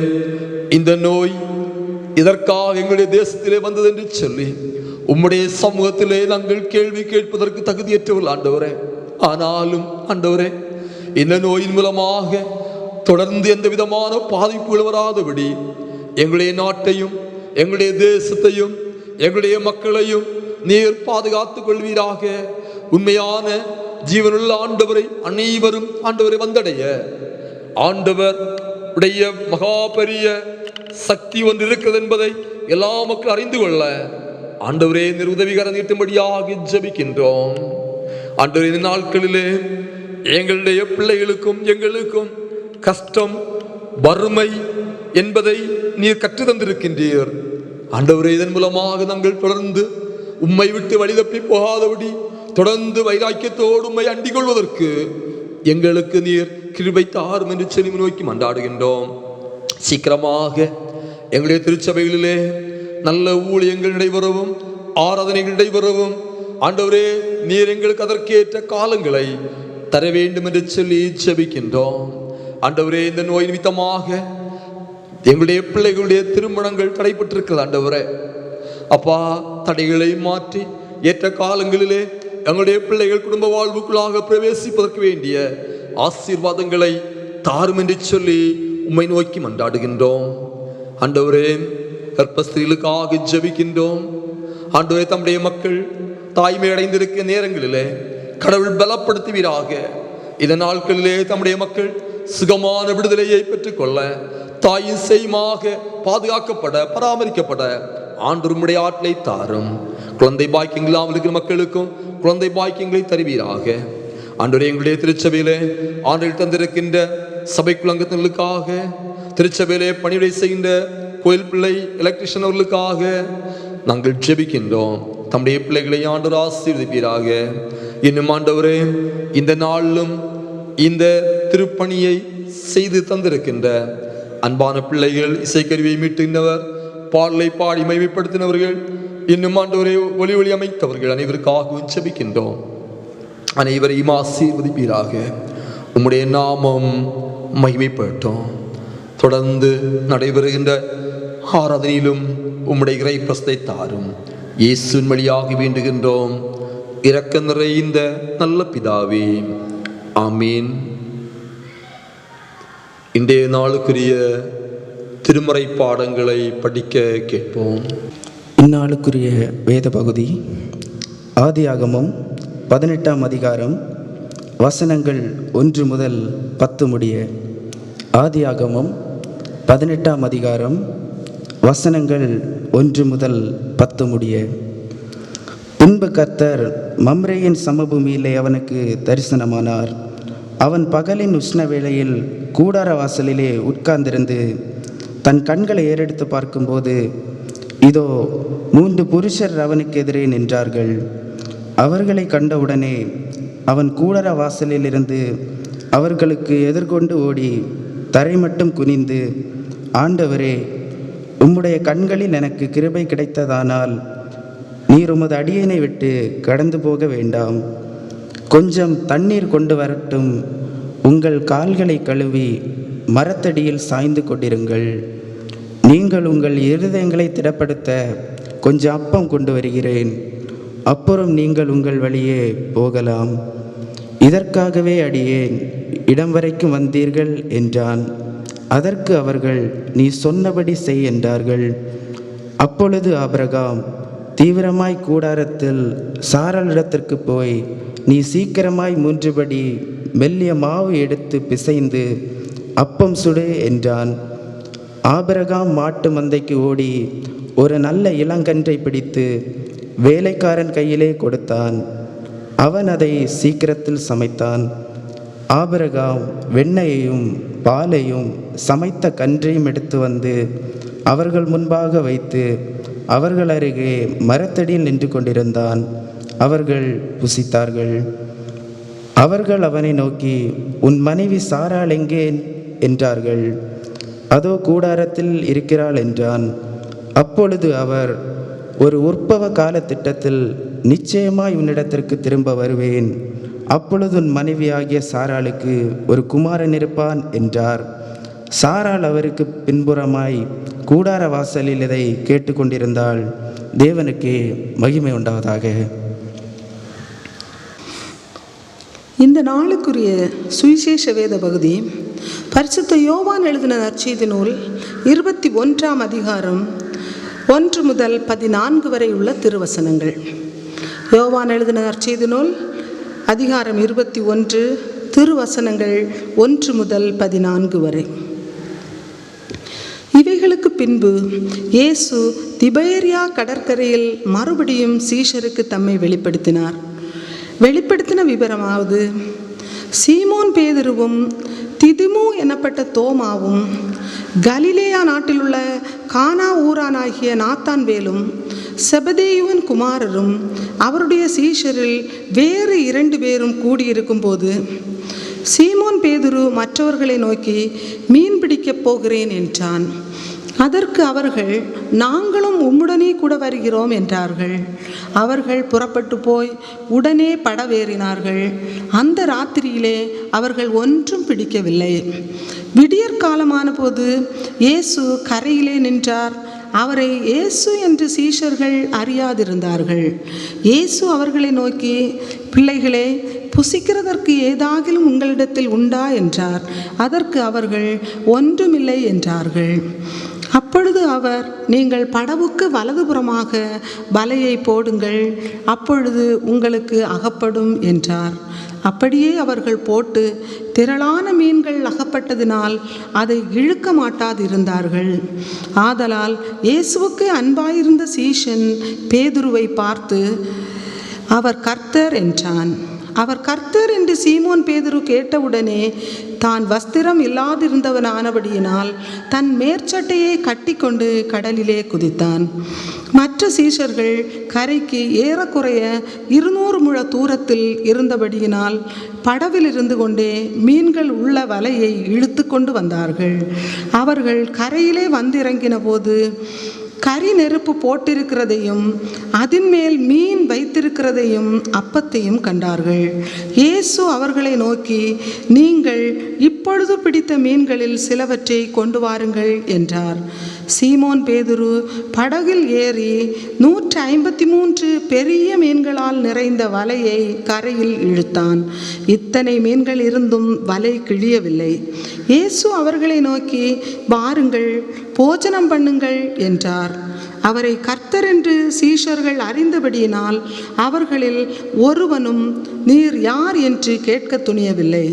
இந்த நோய் இதற்காக எங்களுடைய தேசத்திலே வந்தது என்று சொல்லி உம்முடைய சமூகத்திலே நாங்கள் கேள்வி கேட்பதற்கு தகுதியற்றவர்கள் ஆண்டவரே. ஆனாலும் ஆண்டவரே, இந்த நோயின் மூலமாக தொடர்ந்து எந்த விதமான பாதிப்புகள் வராதபடி எங்களுடைய நாட்டையும் எங்களுடைய தேசத்தையும் எங்களுடைய மக்களையும் நீர் பாதுகாத்துக் கொள்வீராக. உண்மையான ஜீவனுள்ள ஆண்டவரை அனைவரும் ஆண்டவரை வந்தடைய ஆண்டவர் உடைய மகா பெரிய சக்தி ஒன்று இருக்கிறது என்பதை எல்லா மக்களும் அறிந்து கொள்ள ஆண்டவரே நீர் உதவிகர நீட்டும்படியாக ஜெபிக்கின்றோம். ஆண்டவரே, இந்த நாட்களிலே எங்களுடைய பிள்ளைகளுக்கும் எங்களுக்கும் கஷ்டம், வறுமை என்பதை நீர் கற்று தந்திருக்கின்றீர். ஆண்டவரே, இதன் மூலமாக நாங்கள் தொடர்ந்து உம்மை விட்டு வழி தப்பி போகாதபடி தொடர்ந்து வைராக்கியத்தோடு உம்மை அண்டிக் கொள்வதற்கு எங்களுக்கு நீர் கிருபை தாரும் என்று சொல்லி நோக்கி மன்றாடுகின்றோம். சீக்கிரமாக எங்களுடைய திருச்சபைகளிலே நல்ல ஊழியங்கள் நடைபெறவும், ஆராதனைகள் நடைபெறவும் ஆண்டவரே, நீர் எங்களுக்கு அதற்கேற்ற காலங்களை தர வேண்டும் என்று சொல்லி ஜெபிக்கின்றோம். ஆண்டவரே, இந்த நோய் நிமித்தமாக எங்களுடைய பிள்ளைகளுடைய திருமணங்கள் தடைப்பட்டிருக்கிறது. ஆண்டவரே அப்பா, தடைகளை மாற்றி ஏற்ற காலங்களிலே எங்களுடைய பிள்ளைகள் குடும்ப வாழ்வுக்குள்ளாக பிரவேசிப்பதற்கு வேண்டிய ஆசீர்வாதங்களை தாரும் என்று சொல்லி உம்மை நோக்கி மன்றாடுகின்றோம். ஆண்டவரே, கர்ப்பஸ்திரீகளுக்காக ஜெபிக்கின்றோம். ஆண்டவரே, தம்முடைய மக்கள் தாய்மை அடைந்திருக்கிற நேரங்களிலே கடவுள் பலப்படுத்துவீராக. இந்த நாட்களிலே தம்முடைய மக்கள் சுகமான விடுதலையை பெற்றுக்கொள்ள, தாயின் செய்மாக பாதுகாக்கப்பட, பராமரிக்கப்பட ஆண்டவருடைய ஆற்றலை தாரும். குழந்தை பாக்கியங்கள் இல்லாமல் இருக்கிற மக்களுக்கும் குழந்தை பாக்கியங்களை தருவீராக. ஆண்டவரே, எங்களுடைய திருச்சபையிலே ஆண்டில் தந்திருக்கின்ற சபை குலங்கத்தினர்களுக்காக, திருச்சபையிலே பணிவிடை செய்கின்ற கோயில் பிள்ளை எலக்ட்ரிஷியன் அவர்களுக்காக நாங்கள் ஜெபிக்கின்றோம். தம்முடைய பிள்ளைகளை ஆண்டவர் ஆசீர்வதிப்பீராக. இன்னும் ஆண்டவரே, இந்த நாளிலும் இந்த திருப்பணியை செய்து தந்திருக்கின்ற அன்பான பிள்ளைகள், இசைக்கருவியை மீட்டுகின்றவர், பாடலை பாடி மகிமைப்படுத்தினவர்கள், இன்னும் ஆண்டவரே ஒளி அமைத்தவர்கள் அனைவருக்காகவும் ஜெபிக்கின்றோம். அனைவரையும் ஆசீர்வதிப்பீராக. உம்முடைய நாமம் மகிமைப்பட்டோம். தொடர்ந்து நடைபெறுகின்ற ஆராதனையிலும் உம்முடைய இறை பிரசத்தை தாரும். இயேசுவின் வழியாக வேண்டுகின்றோம், இரக்க நிறைந்த நல்ல பிதாவே, ஆமீன். இன்றைய நாளுக்குரிய திருமறை பாடங்களை படிக்க கேட்போம். இந்நாளுக்குரிய வேத பகுதி ஆதியாகமம் 18ஆம் அதிகாரம் வசனங்கள் 1 முதல் 10 முடிய. ஆதியாகமம் 18ஆம் அதிகாரம் வசனங்கள் 1 முதல் 10 முடிய. பின்பு கர்த்தர் மம்ரேயின் சமபூமியிலே அவனுக்கு தரிசனமானார். அவன் பகலின் உஷ்ண வேளையில் கூடார வாசலிலே உட்கார்ந்திருந்து தன் கண்களை ஏறெடுத்து பார்க்கும்போது, இதோ 3 புருஷர் அவனுக்கு எதிரே நின்றார்கள். அவர்களை கண்டவுடனே அவன் கூடார வாசலிலிருந்து அவர்களுக்கு எதிர்கொண்டு ஓடி தரை மட்டும் குனிந்து, ஆண்டவரே, உம்முடைய கண்களில் எனக்கு கிருபை கிடைத்ததானால் நீர் உமது அடியேனை விட்டு கடந்து போக வேண்டாம். கொஞ்சம் தண்ணீர் கொண்டு வரட்டும். உங்கள் கால்களை கழுவி மரத்தடியில் சாய்ந்து கொண்டிருங்கள். நீங்கள் உங்கள் இருதயங்களை திடப்படுத்த கொஞ்சம் அப்பம் கொண்டு வருகிறேன். அப்புறம் நீங்கள் உங்கள் வழியே போகலாம். இதற்காகவே அடியேன் இடம் வரைக்கும் வந்தீர்கள் என்றான். அதற்கு அவர்கள், நீ சொன்னபடி செய் என்றார்கள். அப்பொழுது ஆபிரகாம் தீவிரமாய் கூடாரத்தில் சாராளிடத்திற்கு போய், நீ சீக்கிரமாய் 3 படி மெல்லிய மாவு எடுத்து பிசைந்து அப்பம் சுடு என்றான். ஆபிரகாம் மாட்டு மந்தைக்கு ஓடி ஒரு நல்ல இளங்கன்றை பிடித்து வேலைக்காரன் கையிலே கொடுத்தான். அவன் அதை சீக்கிரத்தில் சமைத்தான். ஆபிரகாம் வெண்ணெயையும் பாலையும் சமைத்த கன்றையும் எடுத்து வந்து அவர்கள் முன்பாக வைத்து அவர்கள் அருகே மரத்தடியில் நின்று கொண்டிருந்தான். அவர்கள் புசித்தார்கள். அவர்கள் அவனை நோக்கி, உன் மனைவி சாராள் எங்கே என்றார்கள். அதோ கூடாரத்தில் இருக்கிறாள் என்றான். அப்பொழுது அவர், ஒரு உற்பவ கால திட்டத்தில் நிச்சயமாய் உன்னிடத்திற்கு திரும்ப வருவேன். அப்பொழுது உன் மனைவியாகிய சாராளுக்கு ஒரு குமாரன் இருப்பான் என்றார். சாராள் அவருக்கு பின்புறமாய் கூடார வாசலில் இதை கேட்டுக்கொண்டிருந்தாள். தேவனுக்கு மகிமை உண்டாவதாக. இந்த நாளுக்குரிய சுவிசேஷ வேத பகுதி பரிசுத்த யோவான் எழுதின நற்செய்தி நூல் 21ஆம் அதிகாரம் 1 முதல் 14 வரை உள்ள திருவசனங்கள். யோவான் எழுதின நற்செய்தி நூல் அதிகாரம் 21, திருவசனங்கள் 1 முதல் 14 வரை. இவைகளுக்கு பின்பு இயேசு திபேரியா கடற்கரையில் மறுபடியும் சீஷருக்கு தம்மை வெளிப்படுத்தினார். வெளிப்படுத்தின விபரமாவது, சீமோன் பேதுருவும் திதிமு எனப்பட்ட தோமாவும் கலிலேயா நாட்டிலுள்ள கானா ஊரானாகிய நாத்தான்வேலும் செபதேயுவின் குமாரரும் அவருடைய சீஷரில் வேறு 2 பேரும் கூடியிருக்கும்போது சீமோன் பேதுரு மற்றவர்களை நோக்கி மீன் பிடிக்கப் போகிறேன் என்றான். அதற்கு அவர்கள், நாங்களும் உம்முடனே கூட வருகிறோம் என்றார்கள். அவர்கள் புறப்பட்டு போய் உடனே படவேறினார்கள். அந்த ராத்திரியிலே அவர்கள் ஒன்றும் பிடிக்கவில்லை. விடியற்காலமான போது இயேசு கரையிலே நின்றார். அவரை இயேசு என்று சீஷர்கள் அறியாதிருந்தார்கள். இயேசு அவர்களை நோக்கி, பிள்ளைகளே, புசிக்கிறதற்கு ஏதாகிலும் உங்களிடத்தில் உண்டா என்றார். அதற்கு அவர்கள், ஒன்றுமில்லை என்றார்கள். அப்பொழுது அவர், நீங்கள் படவுக்கு வலதுபுறமாக வலையை போடுங்கள், அப்பொழுது உங்களுக்கு அகப்படும் என்றார். அப்படியே அவர்கள் போட்டு திரளான மீன்கள் அகப்பட்டதினால் அதை இழுக்க மாட்டாதிருந்தார்கள். ஆதலால் இயேசுவுக்கு அன்பாயிருந்த சீஷன் பேதுருவை பார்த்து, அவர் கர்த்தர் என்றான். அவர் கர்த்தர் என்று சீமோன் பேதுரு கேட்டவுடனே தான் வஸ்திரம் இல்லாதிருந்தவனானபடியினால் தன் மேற்சட்டையை கட்டிக்கொண்டு கடலிலே குதித்தான். மற்ற சீஷர்கள் கரைக்கு ஏறக்குறைய 200 முழ தூரத்தில் இருந்தபடியினால் படவில் இருந்து கொண்டே மீன்கள் உள்ள வலையை இழுத்து கொண்டு வந்தார்கள். அவர்கள் கரையிலே வந்திறங்கின போது கரி நெருப்பு போட்டிருக்கிறதையும் அதன் மேல் மீன் வைத்திருக்கிறதையும் அப்பத்தையும் கண்டார்கள். இயேசு அவர்களை நோக்கி, நீங்கள் இப்பொழுது பிடித்த மீன்களில் சிலவற்றை கொண்டு வாருங்கள் என்றார். சீமோன் பேதுரு படகில் ஏறி 153 பெரிய மீன்களால் நிறைந்த வலையை கரையில் இழுத்தான். இத்தனை மீன்கள் இருந்தும் வலை கிழியவில்லை. இயேசு அவர்களை நோக்கி, வாருங்கள், போஜனம் பண்ணுங்கள் என்றார். அவரை கர்த்தர் என்று சீஷர்கள் அறிந்தபடியினால் அவர்களில் ஒருவனும் நீர் யார் என்று கேட்க துணியவில்லை.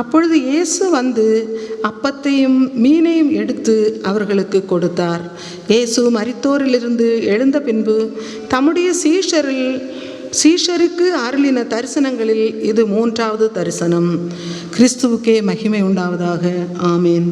அப்பொழுது இயேசு வந்து அப்பத்தையும் மீனையும் எடுத்து அவர்களுக்கு கொடுத்தார். இயேசு மரித்தோரிலிருந்து எழுந்த பின்பு தம்முடைய சீஷருக்கு அருளின தரிசனங்களில் இது 3வது தரிசனம். கிறிஸ்துவுக்கே மகிமை உண்டாவதாக. ஆமேன்.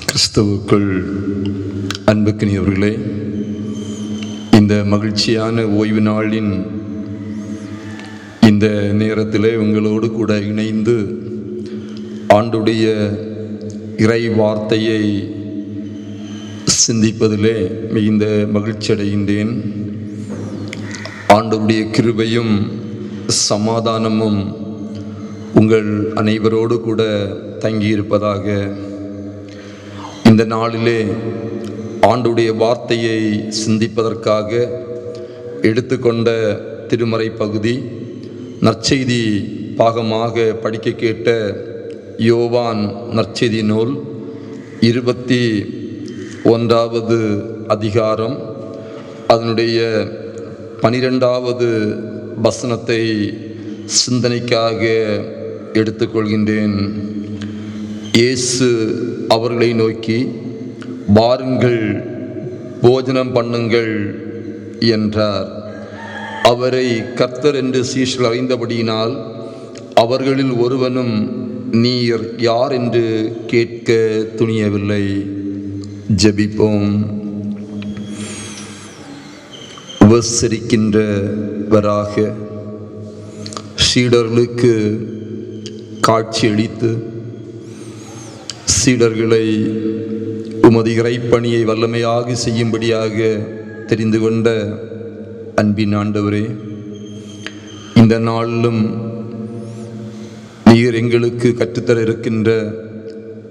கிறிஸ்துவுக்குள் அன்புக்கினியவர்களே, இந்த மகிழ்ச்சியான ஓய்வு நாளின் இந்த நேரத்திலே உங்களோடு கூட இணைந்து ஆண்டுடைய இறை வார்த்தையை சிந்திப்பதிலே மிகுந்த மகிழ்ச்சி அடைகின்றேன். ஆண்டவருடைய கிருபையும் சமாதானமும் உங்கள் அனைவரோடு கூட தங்கியிருப்பதாக. இந்த நாளிலே ஆண்டுடைய வார்த்தையை சிந்திப்பதற்காக எடுத்துக்கொண்ட திருமறை பகுதி நற்செய்தி பாகமாக படிக்க கேட்ட யோவான் நற்செய்தி நூல் 21வது அதிகாரம் அதனுடைய 12வது வசனத்தை சிந்தனைக்காக எடுத்துக்கொள்கின்றேன். இயேசு அவர்களை நோக்கி, வாருங்கள், போஜனம் பண்ணுங்கள் என்றார். அவரை கர்த்தர் என்று சீஷர்கள் அறிந்தபடியினால் அவர்களில் ஒருவனும் நீர் யார் என்று கேட்க துணியவில்லை. ஜெபிப்போம். உபசரிக்கின்றவராக சீடர்களுக்கு காட்சியளித்து சீடர்களை உமது இறைப்பணியை வல்லமையாக செய்யும்படியாக தெரிந்து கொண்ட அன்பின் ஆண்டவரே, இந்த நாளிலும் நீர் எங்களுக்கு கற்றுத்தர இருக்கின்ற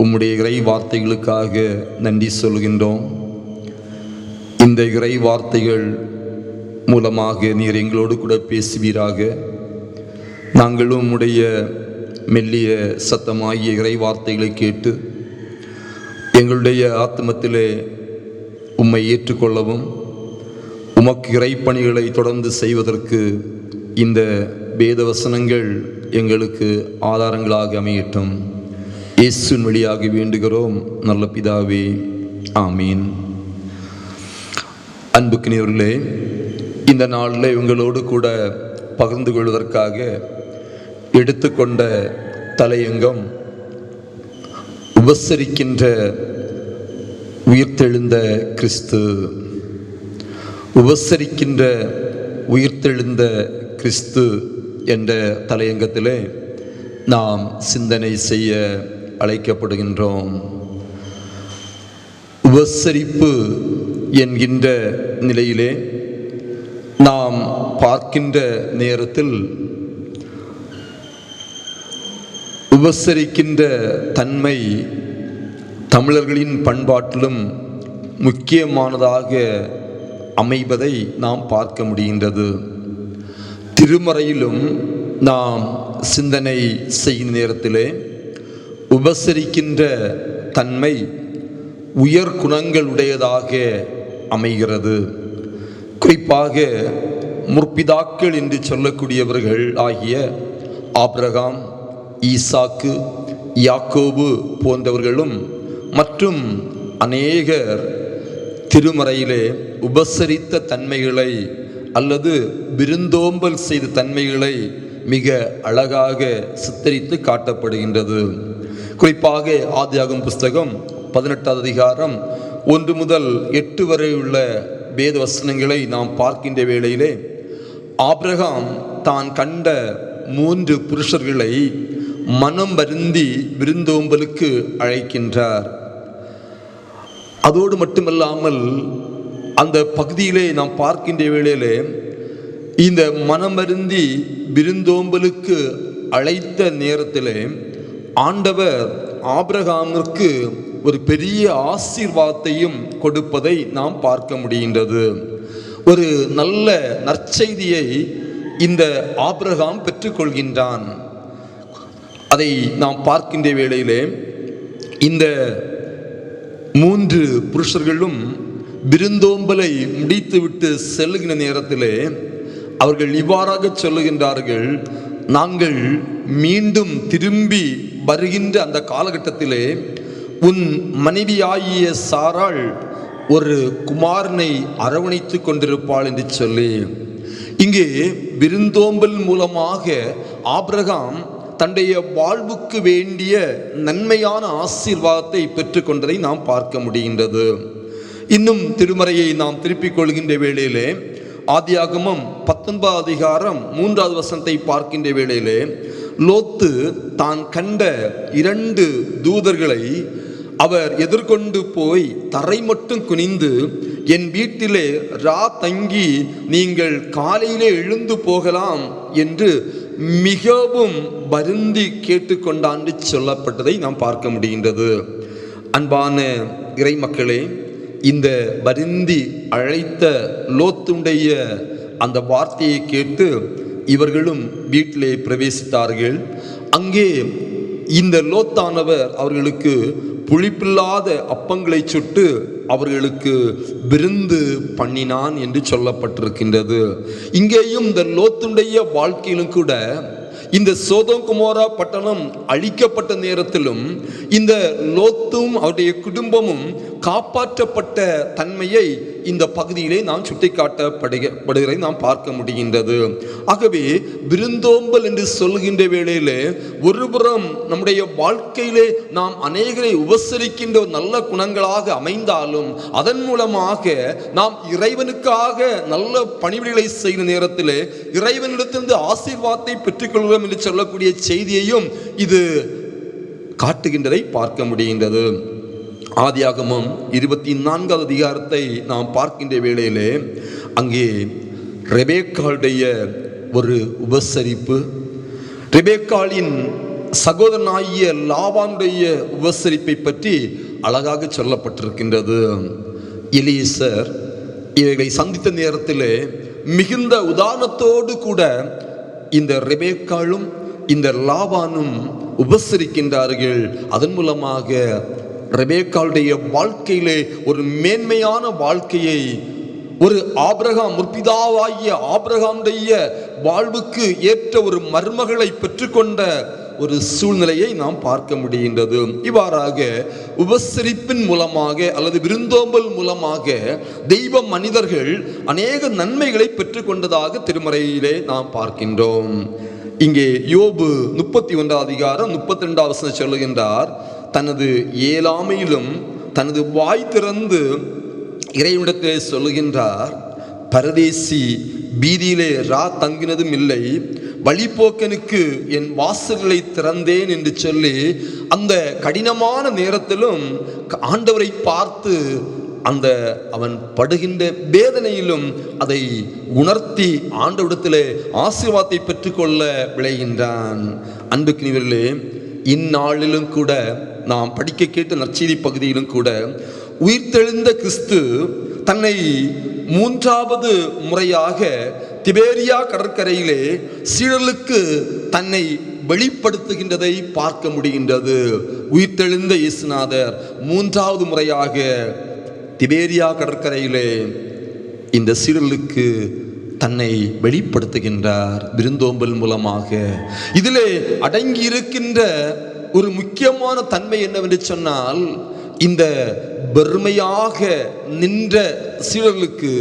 உம்முடைய இறை வார்த்தைகளுக்காக நன்றி சொல்கின்றோம். இந்த இறை வார்த்தைகள் மூலமாக நீர் எங்களோடு கூட பேசுவீராக. நாங்களும் உம்முடைய மெல்லிய சத்தமாகிய இறை வார்த்தைகளை கேட்டு எங்களுடைய ஆத்மத்திலே உம்மை ஏற்றுக்கொள்ளவும் உமக்கு இறைப்பணிகளை தொடர்ந்து செய்வதற்கு இந்த வேத வசனங்கள் எங்களுக்கு ஆதாரங்களாக அமையட்டும். இயேசுவின் வழியாக வேண்டுகிறோம் நல்ல பிதாவே, ஆமீன். அன்புக்கினியர்களே, இந்த நாளில் உங்களோடு கூட பகிர்ந்து கொள்வதற்காக எடுத்துக்கொண்ட தலையங்கம் உபசரிக்கின்ற உயிர்த்தெழுந்த கிறிஸ்து. உபசரிக்கின்ற உயிர்த்தெழுந்த கிறிஸ்து என்ற தலையங்கத்திலே நாம் சிந்தனை செய்ய அழைக்கப்படுகின்றோம். உபசரிப்பு என்கின்ற நிலையிலே நாம் பார்க்கின்ற நேரத்தில் உபசரிக்கின்ற தன்மை தமிழர்களின் பண்பாட்டிலும் முக்கியமானதாக அமைவதை நாம் பார்க்க முடிகின்றது. திருமறையிலும் நாம் சிந்தனை செய்யும் நேரத்திலே உபசரிக்கின்ற தன்மை உயர் குணங்களுடையதாக அமைகிறது. குறிப்பாக முற்பிதாக்கள் என்று சொல்லக்கூடியவர்கள் ஆகிய ஆபிரகாம், ஈசாக்கு, யாக்கோபு போன்றவர்களும் மற்றும் அநேகர் திருமறையிலே உபசரித்த தன்மைகளை அல்லது விருந்தோம்பல் செய்த தன்மைகளை மிக அழகாக சித்தரித்து காட்டப்படுகின்றது. குறிப்பாக ஆதியாகமம் புஸ்தகம் 18வது அதிகாரம் 1 முதல் 8 வரை உள்ள வேத வசனங்களை நாம் பார்க்கின்ற வேளையிலே ஆபிரகாம் தான் கண்ட 3 புருஷர்களை மனம் வருந்தி விருந்தோம்பலுக்கு அழைக்கின்றார். அதோடு மட்டுமல்லாமல் அந்த பகுதியிலே நாம் பார்க்கின்ற வேளையிலே இந்த மனமருந்தி விருந்தோம்பலுக்கு அழைத்த நேரத்திலே ஆண்டவர் ஆபிரகாமிற்கு ஒரு பெரிய ஆசீர்வாதத்தையும் கொடுப்பதை நாம் பார்க்க முடிகின்றது. ஒரு நல்ல நற்செய்தியை இந்த ஆபிரகாம் பெற்றுக்கொள்கின்றான். அதை நாம் பார்க்கின்ற வேளையிலே இந்த 3 புருஷர்களும் விருந்தோம்பலை முடித்துவிட்டு செல்லுகிற நேரத்திலே அவர்கள் இவ்வாறாக சொல்லுகின்றார்கள், நாங்கள் மீண்டும் திரும்பி வருகின்ற அந்த காலகட்டத்திலே உன் மனைவியாகிய சாராள் ஒரு குமாரனை அரவணைத்து கொண்டிருப்பாள் என்று சொல்லி, இங்கே விருந்தோம்பல் மூலமாக ஆபிரகாம் தன்னுடைய வாழ்வுக்கு வேண்டிய நன்மையான ஆசீர்வாதத்தை பெற்றுக்கொண்டதை நாம் பார்க்க முடிகின்றது. இன்னும் திருமறையை நாம் திருப்பிக் கொள்கின்ற வேளையிலே ஆதியாகமம் 19வது அதிகாரம் 3வது வசனத்தை பார்க்கின்ற வேளையிலே லோத்து தான் கண்ட 2 தூதர்களை அவர் எதிர்கொண்டு போய் தரை மட்டும் குனிந்து, என் வீட்டிலே தங்கி நீங்கள் காலையிலே எழுந்து போகலாம் என்று மிகவும் வருந்தி கேட்டுக்கொண்டான் என்று சொல்லப்பட்டதை நாம் பார்க்க முடிகின்றது. அன்பான இறை மக்களே, இந்த வருந்தி அழைத்த லோத்துடைய அந்த வார்த்தையை கேட்டு இவர்களும் வீட்டிலே பிரவேசித்தார்கள். அங்கே இந்த லோத்தானவர் அவர்களுக்கு புளிப்பில்லாத அப்பங்களை சுட்டு அவர்களுக்கு விருந்து பண்ணினான் என்று சொல்லப்பட்டிருக்கின்றது. இங்கேயும் இந்த லோத்துடைய வாழ்க்கையிலும் கூட இந்த சோதோம் குமோரா பட்டணம் அழிக்கப்பட்ட நேரத்திலும் இந்த லோத்தும் அவருடைய குடும்பமும் காப்பாற்றப்பட்ட தன்மையை இந்த பகுதியிலே நாம் சுட்டிக்காட்டப்படுகிறதை நாம் பார்க்க முடிகின்றது. ஆகவே விருந்தோம்பல் என்று சொல்கின்ற வேளையிலே ஒருபுறம் நம்முடைய வாழ்க்கையிலே நாம் அநேகரை உபசரிக்கின்ற நல்ல குணங்களாக அமைந்தாலும் அதன் மூலமாக நாம் இறைவனுக்காக நல்ல பணிவிடைகளை செய்கிற நேரத்திலே இறைவனிடத்திலிருந்து ஆசீர்வாதத்தை பெற்றுக்கொள்கிறோம் என்று சொல்லக்கூடிய செய்தியையும் இது காட்டுகின்றதை பார்க்க முடிகின்றது. ஆதியாகமம் 24வது அதிகாரத்தை நாம் பார்க்கின்ற வேளையிலே அங்கே ரெபேக்காளுடைய ஒரு உபசரிப்பு, ரெபேக்காளின் சகோதரனாகிய லாபானுடைய உபசரிப்பை பற்றி அழகாக சொல்லப்பட்டிருக்கின்றது. எலியேசர் இவைகளை சந்தித்த நேரத்தில் மிகுந்த உதாரணத்தோடு கூட இந்த ரெபேக்காளும் இந்த லாபானும் உபசரிக்கின்றார்கள். அதன் மூலமாக ரெபேக்காளுடைய வாழ்க்கையிலே ஒரு மேன்மையான வாழ்க்கையை, ஒரு ஆபிரகாம் முற்பிதாவாகிய ஆபிரகாமுடைய வாழ்வுக்கு ஏற்ற ஒரு மருமகளை பெற்றுக்கொண்ட ஒரு சூழ்நிலையை நாம் பார்க்க முடிகின்றது. இவ்வாறாக உபசரிப்பின் மூலமாக அல்லது விருந்தோம்பல் மூலமாக தெய்வ மனிதர்கள் அநேக நன்மைகளை பெற்றுக்கொண்டதாக திருமறையிலே நாம் பார்க்கின்றோம். இங்கே யோபு 31 அதிகாரம் 32 வசனம் சொல்லுகின்றார், தனது இயலாமையிலும் தனது வாய் திறந்து இறைவனிடத்திலே சொல்லுகின்றார், பரதேசி பீதியிலே தங்கினதும் இல்லை, வழிபோக்கனுக்கு என் வாசல்களை திறந்தேன் என்று சொல்லி அந்த கடினமான நேரத்திலும் ஆண்டவரை பார்த்து அந்த அவன் படுகின்ற வேதனையிலும் அதை உணர்த்தி ஆண்டவரிடத்திலே ஆசீர்வாதத்தை பெற்றுக்கொள்ள விளைகின்றான். அன்புக்குரியவர்களே, இந்நாளிலும் கூட நாம் படிக்க கேட்ட நற்செய்தி பகுதியிலும் கூட உயிர்த்தெழுந்த கிறிஸ்து தன்னை 3வது முறையாக திபேரியா கடற்கரையிலே சீடர்களுக்கு தன்னை வெளிப்படுத்துகின்றதை பார்க்க முடிகின்றது. உயிர்த்தெழுந்த இயேசுநாதர் 3வது முறையாக திபேரியா கடற்கரையிலே இந்த சீடர்களுக்கு தன்னை வெளிப்படுத்துகின்றார் விருந்தோம்பல் மூலமாக. இதிலே அடங்கி இருக்கின்ற ஒரு முக்கியமான தன்மை என்னவென்று சொன்னால், இந்த பெருமையாக நின்ற சீடர்களுக்கு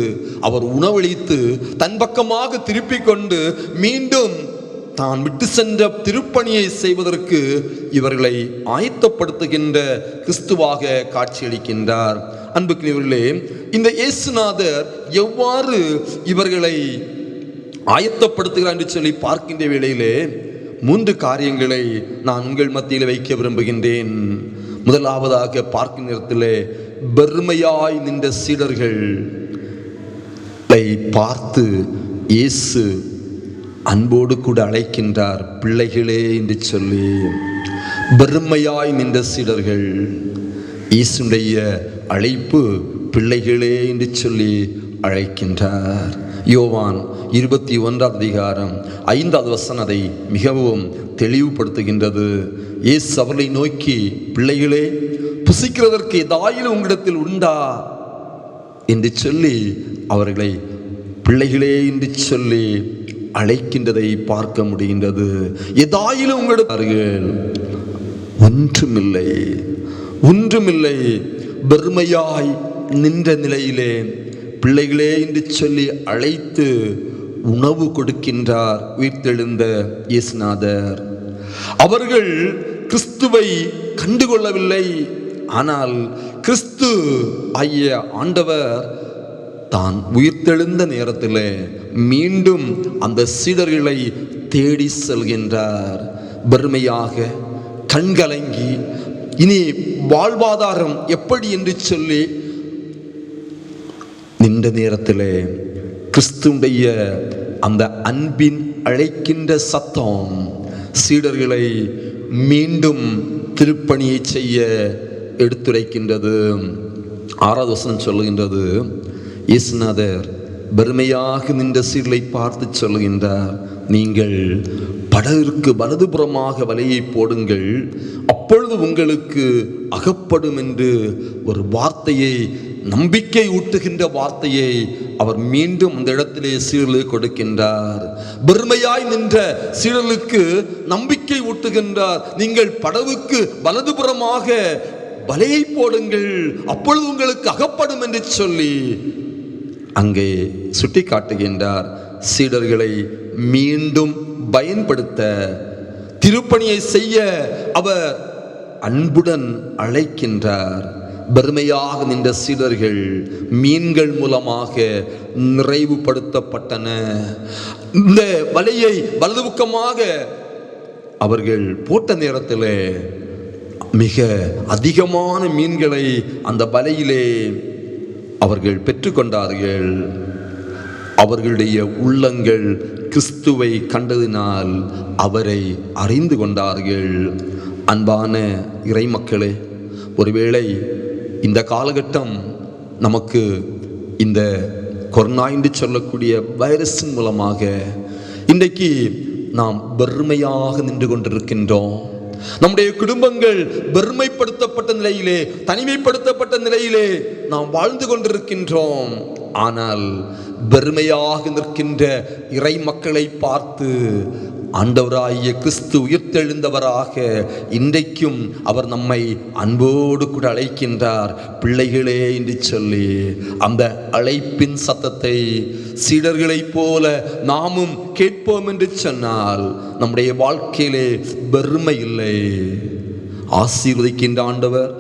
அவர் உணவளித்து தன் பக்கமாக திருப்பிக் கொண்டு மீண்டும் தான் விட்டு சென்ற திருப்பணியை செய்வதற்கு இவர்களை ஆயத்தப்படுத்துகின்ற கிறிஸ்துவாக காட்சியளிக்கின்றார். அன்புக்குரியவர்களே, இந்த இயேசுநாதர் எவ்வாறு இவர்களை ஆயத்தப்படுத்துகிறார் என்று சொல்லி பார்க்கின்ற வேளையிலே 3 காரியங்களை நான் உங்கள் மத்தியில் வைக்க விரும்புகின்றேன். முதலாவதாக பார்க்கும் நேரத்திலே பெருமையாய் நின்ற சீடர்களை பார்த்து இயேசு அன்போடு கூட அழைக்கின்றார், பிள்ளைகளே என்று சொல்லி. பெருமையாய் நின்ற சீடர்கள், இயேசுடைய அழைப்பு பிள்ளைகளே என்று சொல்லி அழைக்கின்றார். யோவான் 21 அதிகாரம் 5வது வசனம் அதை மிகவும் தெளிவுபடுத்துகின்றது. இயேசு அவர்களை நோக்கி, பிள்ளைகளே, புசிக்கிறதற்கு ஏதாயிலும் உங்களிடத்தில் உண்டா என்று சொல்லி அவர்களை பிள்ளைகளே என்று சொல்லி அழைக்கின்றதை பார்க்க முடிகின்றது. ஏதாயிலும் உங்களிடத்தில் ஒன்றுமில்லை, ஒன்றுமில்லை. பெருமையாய் நின்ற நிலையிலே பிள்ளைகளே என்று சொல்லி அழைத்து உணவு கொடுக்கின்றார் உயிர்த்தெழுந்த இயேசுநாதர். அவர்கள் கிறிஸ்துவை கண்டுகொள்ளவில்லை. ஆனால் கிறிஸ்து ஆகிய ஆண்டவர் தான் உயிர்த்தெழுந்த நேரத்தில் மீண்டும் அந்த சீடர்களை தேடி செல்கின்றார். பெருமையாக கண்கலங்கி இனி வாழ்வாதாரம் எப்படி என்று சொல்லி நின்ற நேரத்தில் கிறிஸ்துடைய அந்த அன்பின் அழைக்கின்ற சத்தம் சீடர்களை மீண்டும் திருப்பணியை செய்ய எடுத்துரைக்கின்றது. 6வது வசனம் சொல்லுகின்றது, இயேசுநாதர் பெருமையாக நின்ற சீடர்களை பார்த்து சொல்லுகின்றார், நீங்கள் படகிற்கு வலதுபுறமாக வலையை போடுங்கள், அப்பொழுது உங்களுக்கு அகப்படும் என்று ஒரு வார்த்தையை நம்பிக்கை ஊட்டுகின்ற வார்த்தையை அவர் மீண்டும் அந்த இடத்திலே சீடர்களுக்கு கொடுக்கின்றார். பெருமையாய் நின்ற சீடர்களுக்கு நம்பிக்கை ஊட்டுகின்றார். நீங்கள் படவுக்கு வலதுபுறமாக வலையை போடுங்கள், அப்பொழுது உங்களுக்கு அகப்படும் என்று சொல்லி அங்கே சுட்டி காட்டுகின்றார். சீடர்களை மீண்டும் பயன்படுத்த, திருப்பணியை செய்ய அவர் அன்புடன் அழைக்கின்றார். பெருமையாக நின்ற சீடர்கள் மீன்கள் மூலமாக நிறைவுபடுத்தப்பட்டன. இந்த வலையை வலதுபக்கமாக அவர்கள் போட்ட நேரத்தில் மிக அதிகமான மீன்களை அந்த வலையிலே அவர்கள் பெற்றுக்கொண்டார்கள். அவர்களுடைய உள்ளங்கள் கிறிஸ்துவை கண்டதினால் அவரை அறிந்து கொண்டார்கள். அன்பான இறைமக்களே, ஒருவேளை இந்த காலகட்டம் நமக்கு இந்த கொரோனா என்று சொல்லக்கூடிய வைரஸின் மூலமாக இன்றைக்கு நாம் பெருமையாக நின்று கொண்டிருக்கின்றோம். நம்முடைய குடும்பங்கள் பெருமைப்படுத்தப்பட்ட நிலையிலே, தனிமைப்படுத்தப்பட்ட நிலையிலே நாம் வாழ்ந்து கொண்டிருக்கின்றோம். ஆனால் பெருமையாக நிற்கின்ற இறை மக்களை பார்த்து ஆண்டவராகிய கிறிஸ்து உயிர்த்தெழுந்தவராக இன்றைக்கும் அவர் நம்மை அன்போடு கூட அழைக்கின்றார். பிள்ளைகளே என்று சொல்லி அந்த அழைப்பின் சத்தத்தை சீடர்களைப் போல நாமும் கேட்போம் என்று சொன்னால் நம்முடைய வாழ்க்கையிலே பெருமை இல்லை. ஆசீர்வதிக்கின்ற ஆண்டவர்,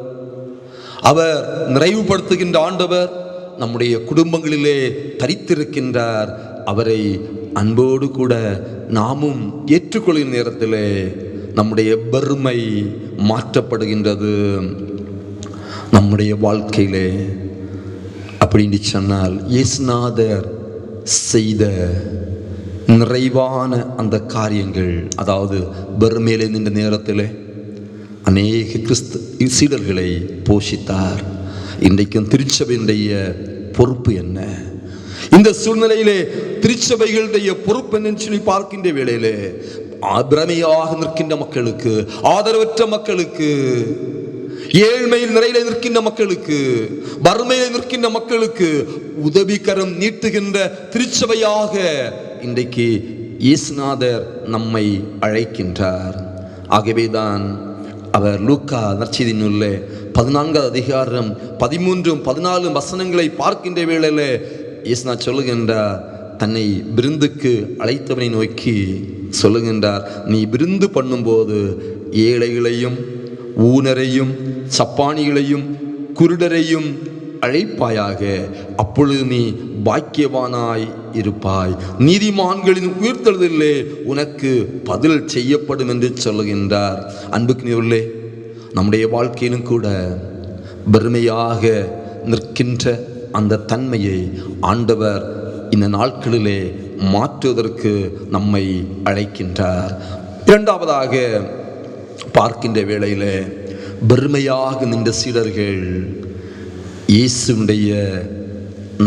அவர் நிறைவுபடுத்துகின்ற ஆண்டவர் நம்முடைய குடும்பங்களிலே தரித்திருக்கின்றார். அவரை அன்போடு கூட நாமும் ஏற்றுக்கொள்கிற நேரத்தில் நம்முடைய பெருமை மாற்றப்படுகின்றது. நம்முடைய வாழ்க்கையிலே அப்படின்னு சொன்னால் இயேசுநாதர் செய்த நிறைவான அந்த காரியங்கள், அதாவது பெருமையிலே நின்ற நேரத்தில் அநேக கிறிஸ்து சீடர்களை போஷித்தார். இன்றைக்கும் திருச்சபையினுடைய பொறுப்பு என்ன? இந்த சூழ்நிலையிலே திருச்சபைகளுடைய பொறுப்பு என்னன்னு சொல்லி பார்க்கின்ற வேளையிலே பிரமையாக நிற்கின்ற மக்களுக்கு, ஆதரவற்ற மக்களுக்கு, ஏழ்மையில் நிறைய நிற்கின்ற மக்களுக்கு, வறுமையில் நிற்கின்ற மக்களுக்கு உதவிகரம் நீட்டுகின்ற திருச்சபையாக இன்றைக்கு இயேசுநாதர் நம்மை அழைக்கின்றார். ஆகவேதான் அவர் லூக்கா நற்செய்தி நூலிலே 14 அதிகாரம் 13, 14 வசனங்களை பார்க்கின்ற வேளையிலே இயேசுநாதர் சொல்லுகின்றார், தன்னை விருந்துக்கு அழைத்தவனை நோக்கி சொல்லுகின்றார், நீ விருந்து பண்ணும்போது ஏழைகளையும் ஊனரையும் சப்பானிகளையும் குருடரையும் அழைப்பாயாக, அப்பொழுது நீ பாக்கியவானாய் இருப்பாய், நீதிமான்களின் உயிர்த்தெழுதலிலே உனக்கு பதில் செய்யப்படும் என்று சொல்லுகின்றார். அன்புக்குரியவர்களே, நம்முடைய வாழ்க்கையிலும் கூட பெருமையாக நிற்கின்ற அந்த தன்மையை ஆண்டவர் இந்த நாட்களிலே மாற்றுவதற்கு நம்மை அழைக்கின்றார். இரண்டாவதாக பார்க்கின்ற வேளையிலே பெருமையாக நின்ற சீடர்கள் இயேசுடைய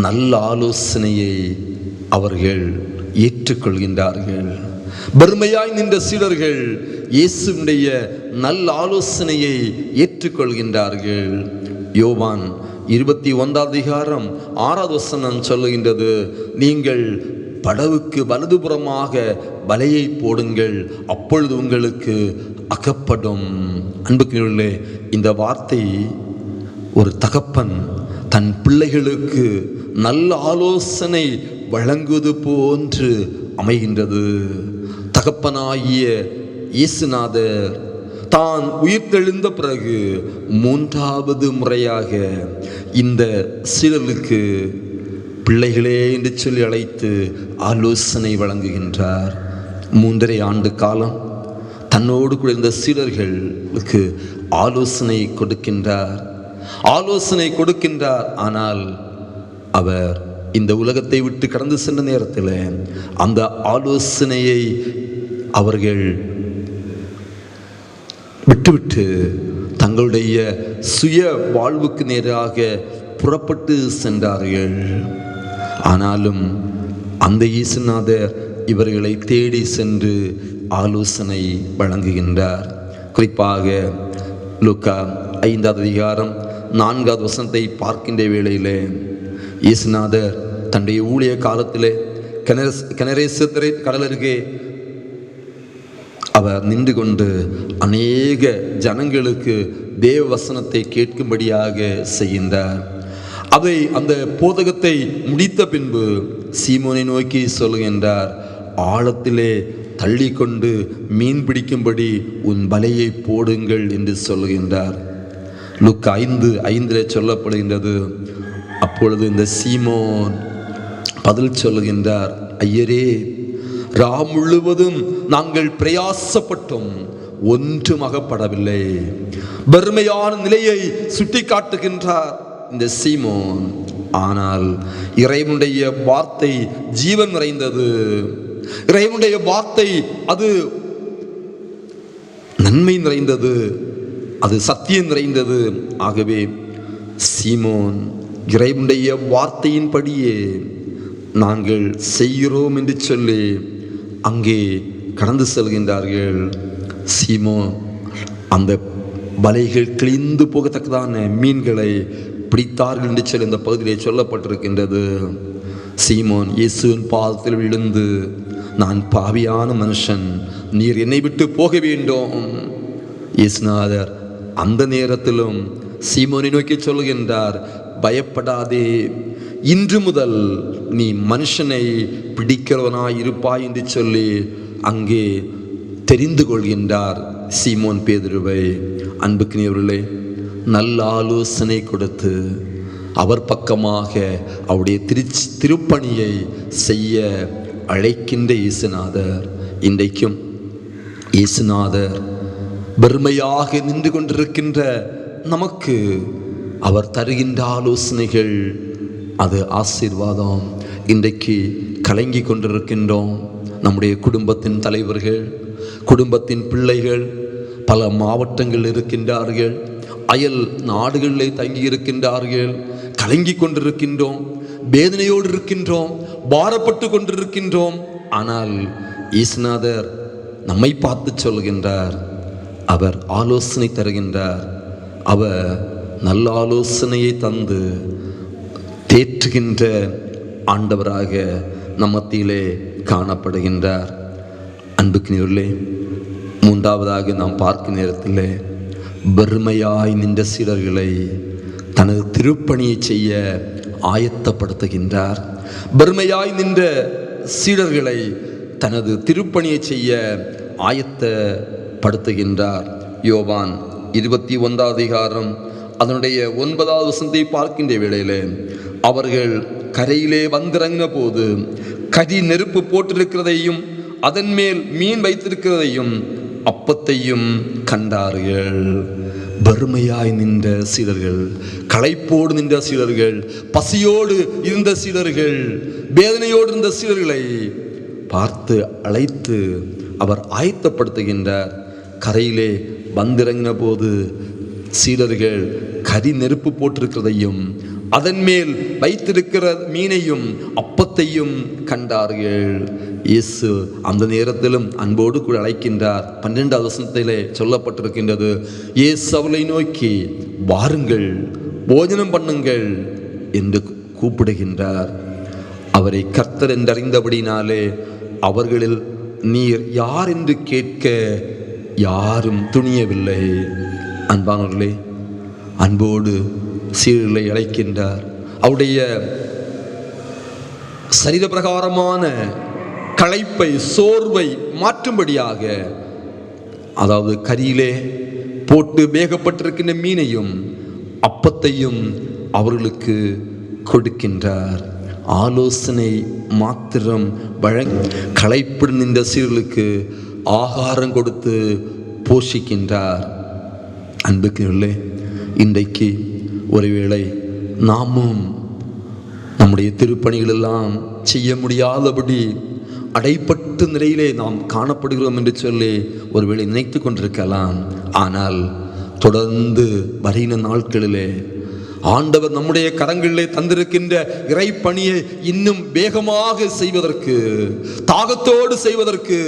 நல்ல ஆலோசனையை அவர்கள் ஏற்றுக்கொள்கின்றார்கள். பெருமையாய் நின்ற சீடர்கள் இயேசுடைய நல்ல ஆலோசனையை ஏற்றுக்கொள்கின்றார்கள். யோவான் 21 அதிகாரம் 6வது வசனம் சொல்லுகின்றது, நீங்கள் படவுக்கு வலதுபுறமாக வலையை போடுங்கள், அப்பொழுது உங்களுக்கு அகப்படும். அன்புக்குரியவர்களே, இந்த வார்த்தை ஒரு தகப்பன் தன் பிள்ளைகளுக்கு நல்ல ஆலோசனை வழங்குவது போன்று அமைகின்றது. தகப்பனாகிய இயேசுநாதர் தான் உயிர்த்தெழுந்த பிறகு 3வது முறையாக இந்த சீடர்களுக்கு பிள்ளைகளே என்று சொல்லி அழைத்து ஆலோசனை வழங்குகின்றார். 3.5 ஆண்டு காலம் தன்னோடு கூட இந்த சீடர்களுக்கு ஆலோசனை கொடுக்கின்றார். ஆனால் அவர் இந்த உலகத்தை விட்டு கடந்து சென்ற நேரத்தில் அந்த ஆலோசனையை அவர்கள் விட்டுவிட்டு தங்களுடைய சுய வாழ்வுக்கு நேராக புறப்பட்டு சென்றார்கள். ஆனாலும் அந்த இயேசுநாதர் இவர்களை தேடி சென்று ஆலோசனை வழங்குகின்றார். குறிப்பாக லூக்கா 5வது அதிகாரம் 4வது வசனத்தை பார்க்கின்ற வேளையிலே இயேசுநாதர் தன்னுடைய ஊழிய காலத்திலே கெனரேசரை கடல் அருகே அவர் நின்று கொண்டு அநேக ஜனங்களுக்கு தேவ வசனத்தை கேட்கும்படியாக செய்கின்றார். அந்த போதகத்தை முடித்த பின்பு சீமோனை நோக்கி சொல்லுகின்றார், ஆழத்திலே தள்ளி கொண்டு மீன் பிடிக்கும்படி உன் வலையை போடுங்கள் என்று சொல்லுகின்றார். லூக்கா 5:5 சொல்லப்படுகின்றது. அப்பொழுது இந்த சீமோன் பதில் சொல்லுகின்றார், ஐயரே, ரா முழுவதும் நாங்கள் பிரயாசப்பட்டோம், ஒன்றும் அகப்படவில்லை. வறுமையான நிலையை சுட்டி காட்டுகின்றார் இந்த சீமோன். ஆனால் இறைவனுடைய வார்த்தை ஜீவன் நிறைந்தது. இறைவனுடைய வார்த்தை அது நன்மை நிறைந்தது, அது சத்தியம் நிறைந்தது. ஆகவே சீமோன் இறைவனுடைய வார்த்தையின்படியே நாங்கள் செய்கிறோம் என்று சொல்லி அங்கே கடந்து செல்கின்றார்கள். சீமோன் அந்த வலைகள் கிழிந்து போகத்தக்கதான மீன்களை பிடித்தார்கள் என்று சொல்லி இந்த பகுதியிலே சொல்லப்பட்டிருக்கின்றது. சீமோன் இயேசுவின் பாதத்தில் விழுந்து, நான் பாவியான மனுஷன், நீர் என்னை விட்டு போக வேண்டும். இயேசுநாதர் அந்த நேரத்திலும் சீமோனை நோக்கி சொல்கின்றார், பயப்படாதே, இன்று முதல் நீ மனுஷனை பிடிக்கிறவனாய் இருப்பாய் என்று சொல்லி அங்கே தெரிந்து கொள்கின்றார் சீமோன் பேதுருவை. அன்புக்குரியவர்களே, நல்ல ஆலோசனை கொடுத்து அவர் பக்கமாக அவருடைய திருப்பணியை செய்ய அழைக்கின்ற இயேசுநாதர், இன்றைக்கும் இயேசுநாதர் வெறுமையாக நின்று கொண்டிருக்கின்ற நமக்கு அவர் தருகின்ற ஆலோசனைகள் அது ஆசீர்வாதம். இன்றைக்கு கலங்கி கொண்டிருக்கின்றோம். நம்முடைய குடும்பத்தின் தலைவர்கள், குடும்பத்தின் பிள்ளைகள் பல மாவட்டங்கள் இருக்கின்றார்கள், அயல் நாடுகளிலே தங்கி இருக்கின்றார்கள். கலங்கி கொண்டிருக்கின்றோம், வேதனையோடு இருக்கின்றோம், பாரப்பட்டு கொண்டிருக்கின்றோம். ஆனால் இயேசுநாதர் நம்மை பார்த்து சொல்கின்றார், அவர் ஆலோசனை தருகின்றார். அவர் நல்ல ஆலோசனையை தந்து தேற்றுகின்ற ஆண்டவராக நம்மத்திலே காணப்படுகின்றார். அன்புக்குரியவர்களே, மூன்றாவதாக நாம் பார்க்கும் நேரத்தில் வெறுமையாய் நின்ற சீடர்களை தனது திருப்பணியை செய்ய ஆயத்தப்படுத்துகின்றார். வெறுமையாய் நின்ற சீடர்களை தனது திருப்பணியை செய்ய ஆயத்தப்படுத்துகின்றார். யோவான் 21 அதிகாரம் அதனுடைய 9வது வசனத்தை பார்க்கின்ற வேளையிலே, அவர்கள் கரையிலே வந்திறங்கின போது கரி நெருப்பு போட்டிருக்கிறதையும் அதன் மேல் மீன் வைத்திருக்கிறதையும் அப்பத்தையும் கண்டார்கள். வறுமையாய் நின்ற சீடர்கள், களைப்போடு நின்ற சீடர்கள், பசியோடு இருந்த சீடர்கள், வேதனையோடு இருந்த சீடர்களை பார்த்து அழைத்து அவர் ஆயத்தப்படுத்துகின்றார். கரையிலே வந்திறங்கின போது சீடர்கள் கரி நெருப்பு போட்டிருக்கிறதையும் அதன் மேல் வைத்திருக்கிற மீனையும் அப்பத்தையும் கண்டார்கள். இயேசு அந்த நேரத்திலும் அன்போடு கூட அழைக்கின்றார். 12வது வசனத்திலே சொல்லப்பட்டிருக்கின்றது, இயேசு அவளை நோக்கி, வாருங்கள், போஜனம் பண்ணுங்கள் என்று கூப்பிடுகின்றார். அவரை கர்த்தர் என்றறிந்தபடினாலே அவர்களில் நீர் யார் என்று கேட்க யாரும் துணியவில்லை. அன்பானவர்களே, அன்போடு சீடர்களை அழைக்கின்றார். அவருடைய சரீர பிரகாரமான களைப்பை, சோர்வை மாற்றும்படியாக, அதாவது கரியிலே போட்டு வேகப்பட்டிருக்கின்ற மீனையும் அப்பத்தையும் அவர்களுக்கு கொடுக்கின்றார். ஆலோசனை மாத்திரம் களைப்பு நின்ற சீடர்களுக்கு ஆகாரம் கொடுத்து போஷிக்கின்றார். அன்புக்குள்ளே, இன்றைக்கு ஒருவேளை நாமும் நம்முடைய திருப்பணிகள் எல்லாம் செய்ய முடியாதபடி அடைப்பட்ட நிலையிலே நாம் காணப்படுகிறோம் என்று சொல்லி ஒருவேளை நினைத்து கொண்டிருக்கலாம். ஆனால் தொடர்ந்து வருகிற நாட்களிலே ஆண்டவர் நம்முடைய கரங்களிலே தந்திருக்கின்ற இறைப்பணியை இன்னும் வேகமாக செய்வதற்கு, தாகத்தோடு செய்வதற்கு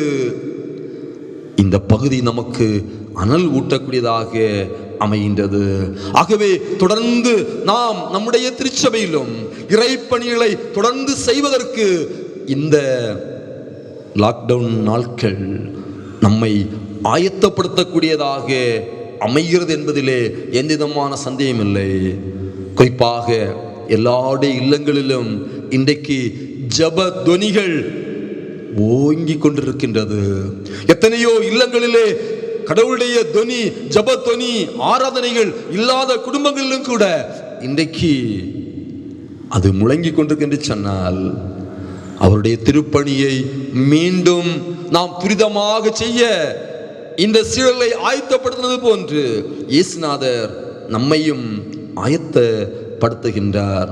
இந்த பகுதி நமக்கு அனல் ஊட்டக்கூடியதாக அமைகின்றது. ஆகவே தொடர்ந்து நாம் நம்முடைய திருச்சபையிலும் இறைப்பணிகளை தொடர்ந்து செய்வதற்கு இந்த லாக்டவுன் நாட்கள் நம்மை ஆயத்தப்படுத்தக்கூடியதாக அமைகிறது என்பதிலே எந்த விதமான சந்தேகம் இல்லை. குறிப்பாக எல்லாருடைய இல்லங்களிலும் இன்றைக்கு ஜப துவனிகள் ஓங்கி கொண்டிருக்கின்றது. எத்தனையோ இல்லங்களிலே கடவுளுடைய துவனி, ஜப துவனி, ஆராதனைகள் இல்லாத குடும்பங்களிலும் கூட இன்றைக்கு அது முழங்கி கொண்டிருக்கின்ற சொன்னால் அவருடைய திருப்பணியை மீண்டும் நாம் துரிதமாக செய்ய இந்த சீழலை ஆயத்தப்படுத்தினது போன்று இயேசுநாதர் நம்மையும் ஆயத்தப்படுத்துகின்றார்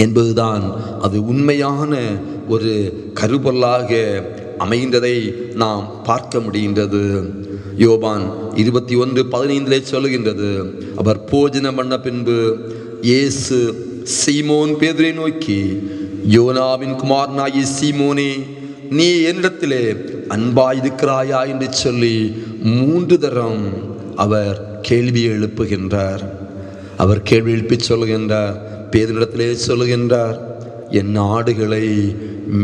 என்பதுதான் அது உண்மையான ஒரு கருப்பொருளாக அமைகின்றதை நாம் பார்க்க முடிகின்றது. யோவான் 21:15 சொல்லுகின்றது, அவர் போஜனம் பண்ண பின்பு இயேசு சீமோன் பேதுரை நோக்கி, யோனாவின் குமாரனாகிய சீமோனே, நீ என்னிடத்திலே அன்பாயிருக்கிறாயா என்று சொல்லி 3 தரம் அவர் கேள்வி எழுப்புகின்றார். அவர் கேள்வி எழுப்பி சொல்லுகின்றார், பேதுருவிடத்திலே சொல்லுகின்றார், என் ஆடுகளை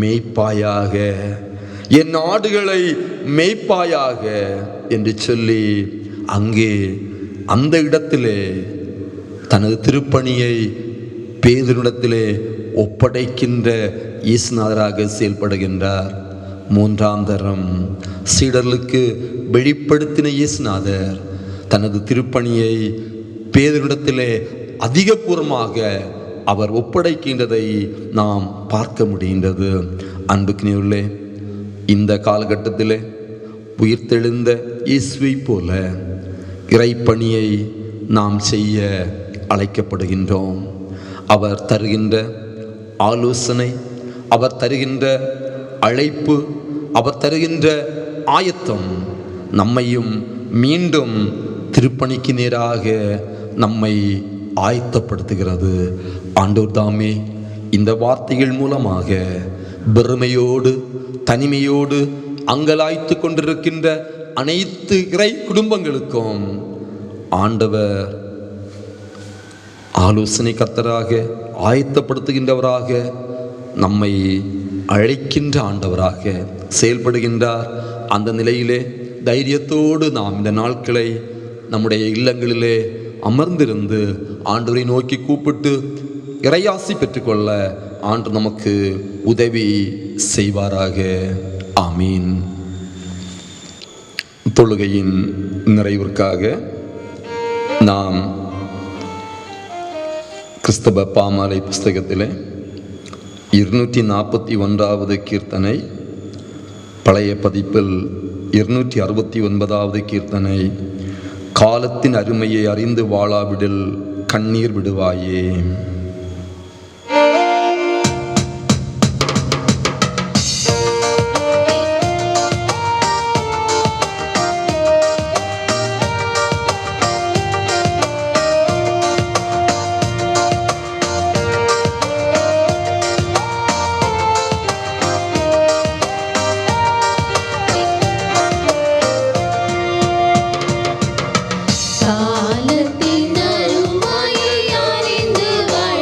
மேய்ப்பாயாக, என் ஆடுகளை மேய்ப்பாயாக என்று சொல்லி அங்கே அந்த இடத்திலே தனது திருப்பணியை பேதுருவிடத்திலே ஒப்படைக்கின்ற இயேசுநாதராக செயல்படுகின்றார். 3ஆம் தரம் சீடர்களுக்கு வெளிப்படுத்தின இயேசுநாதர் தனது திருப்பணியை பேதுருவிடத்திலே அதிகபூர்வமாக அவர் ஒப்படைக்கின்றதை நாம் பார்க்க முடிகின்றது. அன்புக்கினியுள்ளே, இந்த காலகட்டத்தில் உயிர்த்தெழுந்த இயேசுவை போல இறைப்பணியை நாம் செய்ய அழைக்கப்படுகின்றோம். அவர் தருகின்ற ஆலோசனை, அவர் தருகின்ற அழைப்பு, அவர் தருகின்ற ஆயத்தம் நம்மையும் மீண்டும் திருப்பணிக்கு நேராக நம்மை ஆயத்தப்படுத்துகிறது. ஆண்டவர் தாமே இந்த வார்த்தைகள் மூலமாக பெருமையோடு தனிமையோடு அங்கலாய்த்து கொண்டிருக்கின்ற அனைத்து இறை குடும்பங்களுக்கும் ஆண்டவர் ஆலோசனை கர்த்தராக, ஆயத்தப்படுத்துகின்றவராக, நம்மை அழைக்கின்ற ஆண்டவராக செயல்படுகின்றார். அந்த நிலையிலே தைரியத்தோடு நாம் இந்த நாட்களை நம்முடைய இல்லங்களிலே அமர்ந்திருந்து ஆண்டவரை நோக்கி கூப்பிட்டு இறையாசி பெற்றுக்கொள்ள ஆண்டு நமக்கு உதவி செய்வாராக. ஆமீன். தொழுகையின் நிறைவிற்காக நாம் கிறிஸ்தவ பாமாலை புஸ்தகத்திலே 241வது கீர்த்தனை, பழைய பதிப்பில் 269வது கீர்த்தனை, காலத்தின் அருமையை அறிந்து வாழாவிடில் கண்ணீர் விடுவாயே. காலத்தின் அருமையை அறிந்து வாழ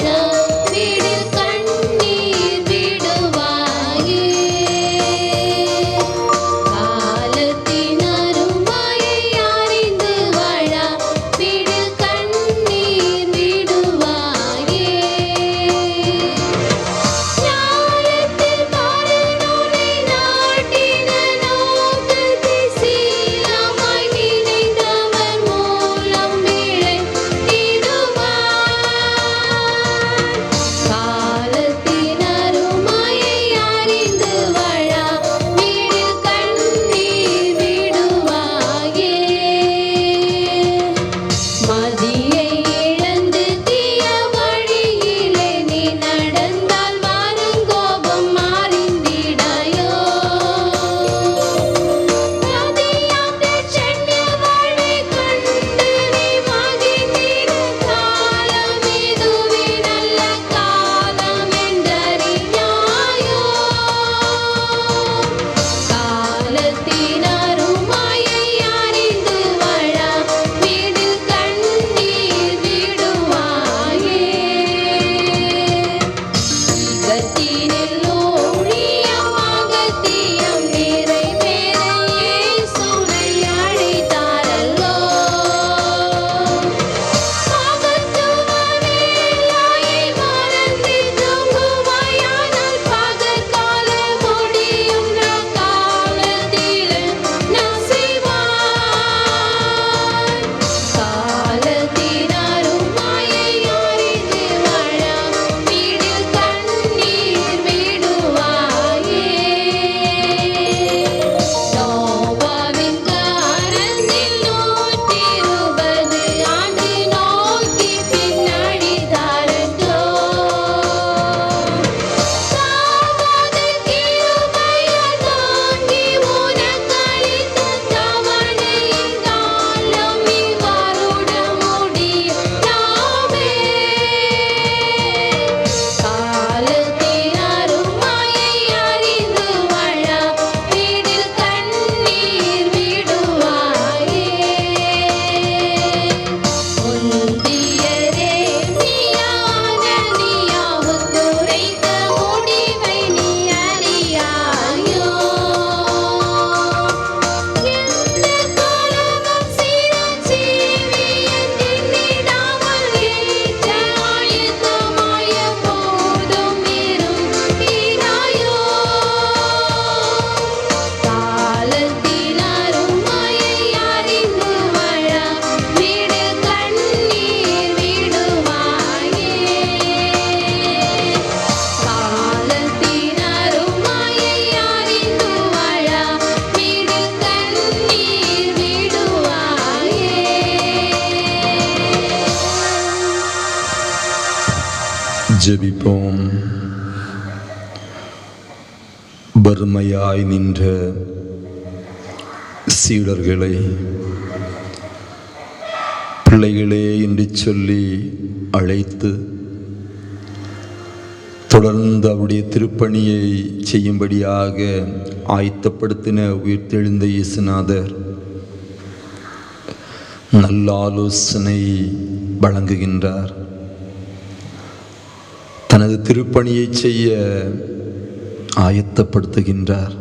வெறுமையாய் நின்ற சீடர்களை பிள்ளைகளே என்று சொல்லி அழைத்து தொடர்ந்து அவருடைய திருப்பணியை செய்யும்படியாக ஆயத்தப்படுத்தின உயிர்த்தெழுந்த இயேசுநாதர் நல்ல ஆலோசனை வழங்குகின்றார். தனது திருப்பணியை செய்ய ஆயத்தப்படுத்துகின்றார்.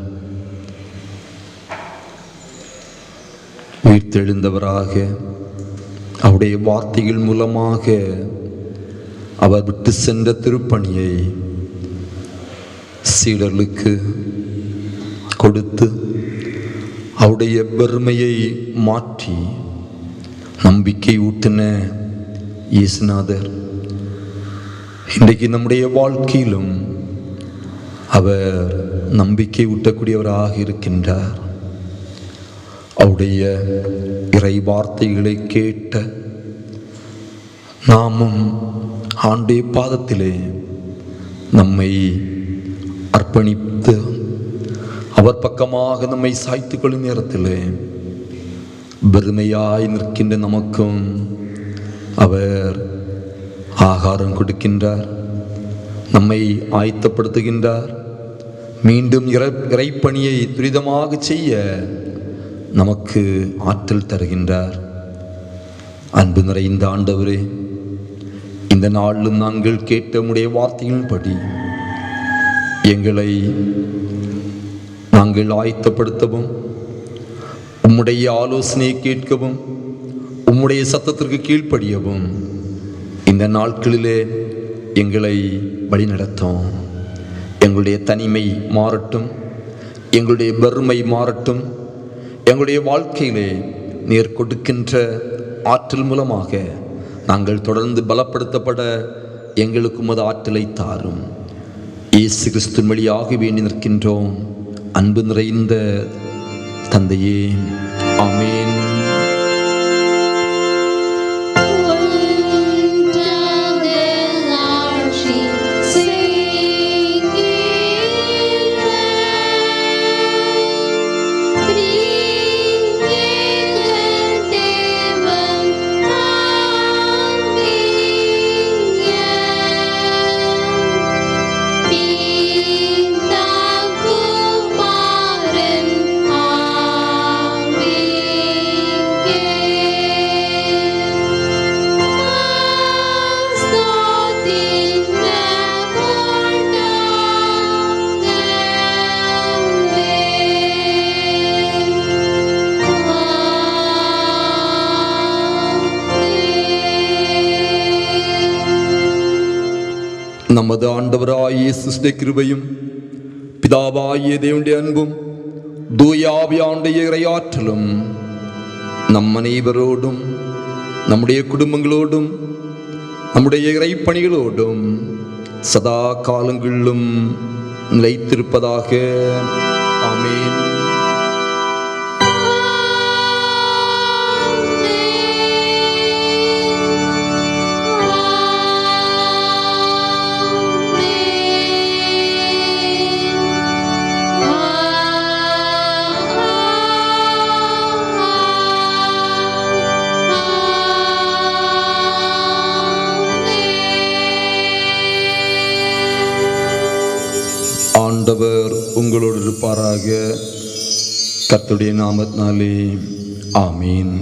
உயிர்த்தெழுந்தவராக அவருடைய வார்த்தைகள் மூலமாக அவர் விட்டு சென்ற திருப்பணியை சீடர்களுக்கு கொடுத்து அவருடைய பெருமையை மாற்றி நம்பிக்கை ஊட்டின இயேசுநாதர் இன்றைக்கு நம்முடைய வாழ்க்கையிலும் அவர் நம்பிக்கை ஊட்டக்கூடியவராக இருக்கின்றார். அவருடைய இறை வார்த்தைகளை கேட்ட நாமும் ஆண்டே பாதத்திலே நம்மை அர்ப்பணித்து அவர் பக்கமாக நம்மை சாய்த்து கொள்ளும் நேரத்தில் வெறுமையாய் நிற்கின்ற நமக்கும் அவர் ஆகாரம் கொடுக்கின்றார், நம்மை ஆயத்தப்படுத்துகின்றார். மீண்டும் இறைப்பணியை துரிதமாக செய்ய நமக்கு ஆற்றல் தருகின்றார். அன்பு நிறைந்த ஆண்டவரே, இந்த நாளிலும் நாங்கள் கேட்ட உம்முடைய வார்த்தையின்படி எங்களை நாங்கள் ஆயத்தப்படுத்தவும், உம்முடைய ஆலோசனையை கேட்கவும், உம்முடைய சத்தத்திற்கு கீழ்ப்படியவும் இந்த நாட்களிலே எங்களை வழிநடத்தும். எங்களுடைய தனிமை மாறட்டும், எங்களுடைய வறுமை மாறட்டும். எங்களுடைய வாழ்க்கையிலே நீர் கொடுக்கின்ற ஆற்றல் மூலமாக நாங்கள் தொடர்ந்து பலப்படுத்தப்பட எங்களுக்கு உமது ஆற்றலை தாரும். இயேசு கிறிஸ்துவின் வழியாக வேண்டி நிற்கின்றோம் அன்பு நிறைந்த தந்தையே, ஆமென். நமது ஆண்டவராகிய இயேசு கிருபையும் பிதாவாகிய தேவனுடைய அன்பும் தூய ஆவியானுடைய இறையாற்றலும் நம் அனைவரோடும் நம்முடைய குடும்பங்களோடும் நம்முடைய இறைப்பணிகளோடும் சதா காலங்களிலும் நிலைத்திருப்பதாக. ஆமென். ஆண்டவர் உங்களோடு இருப்பாராக. கர்த்தருடைய நாமத்தினாலே ஆமீன்.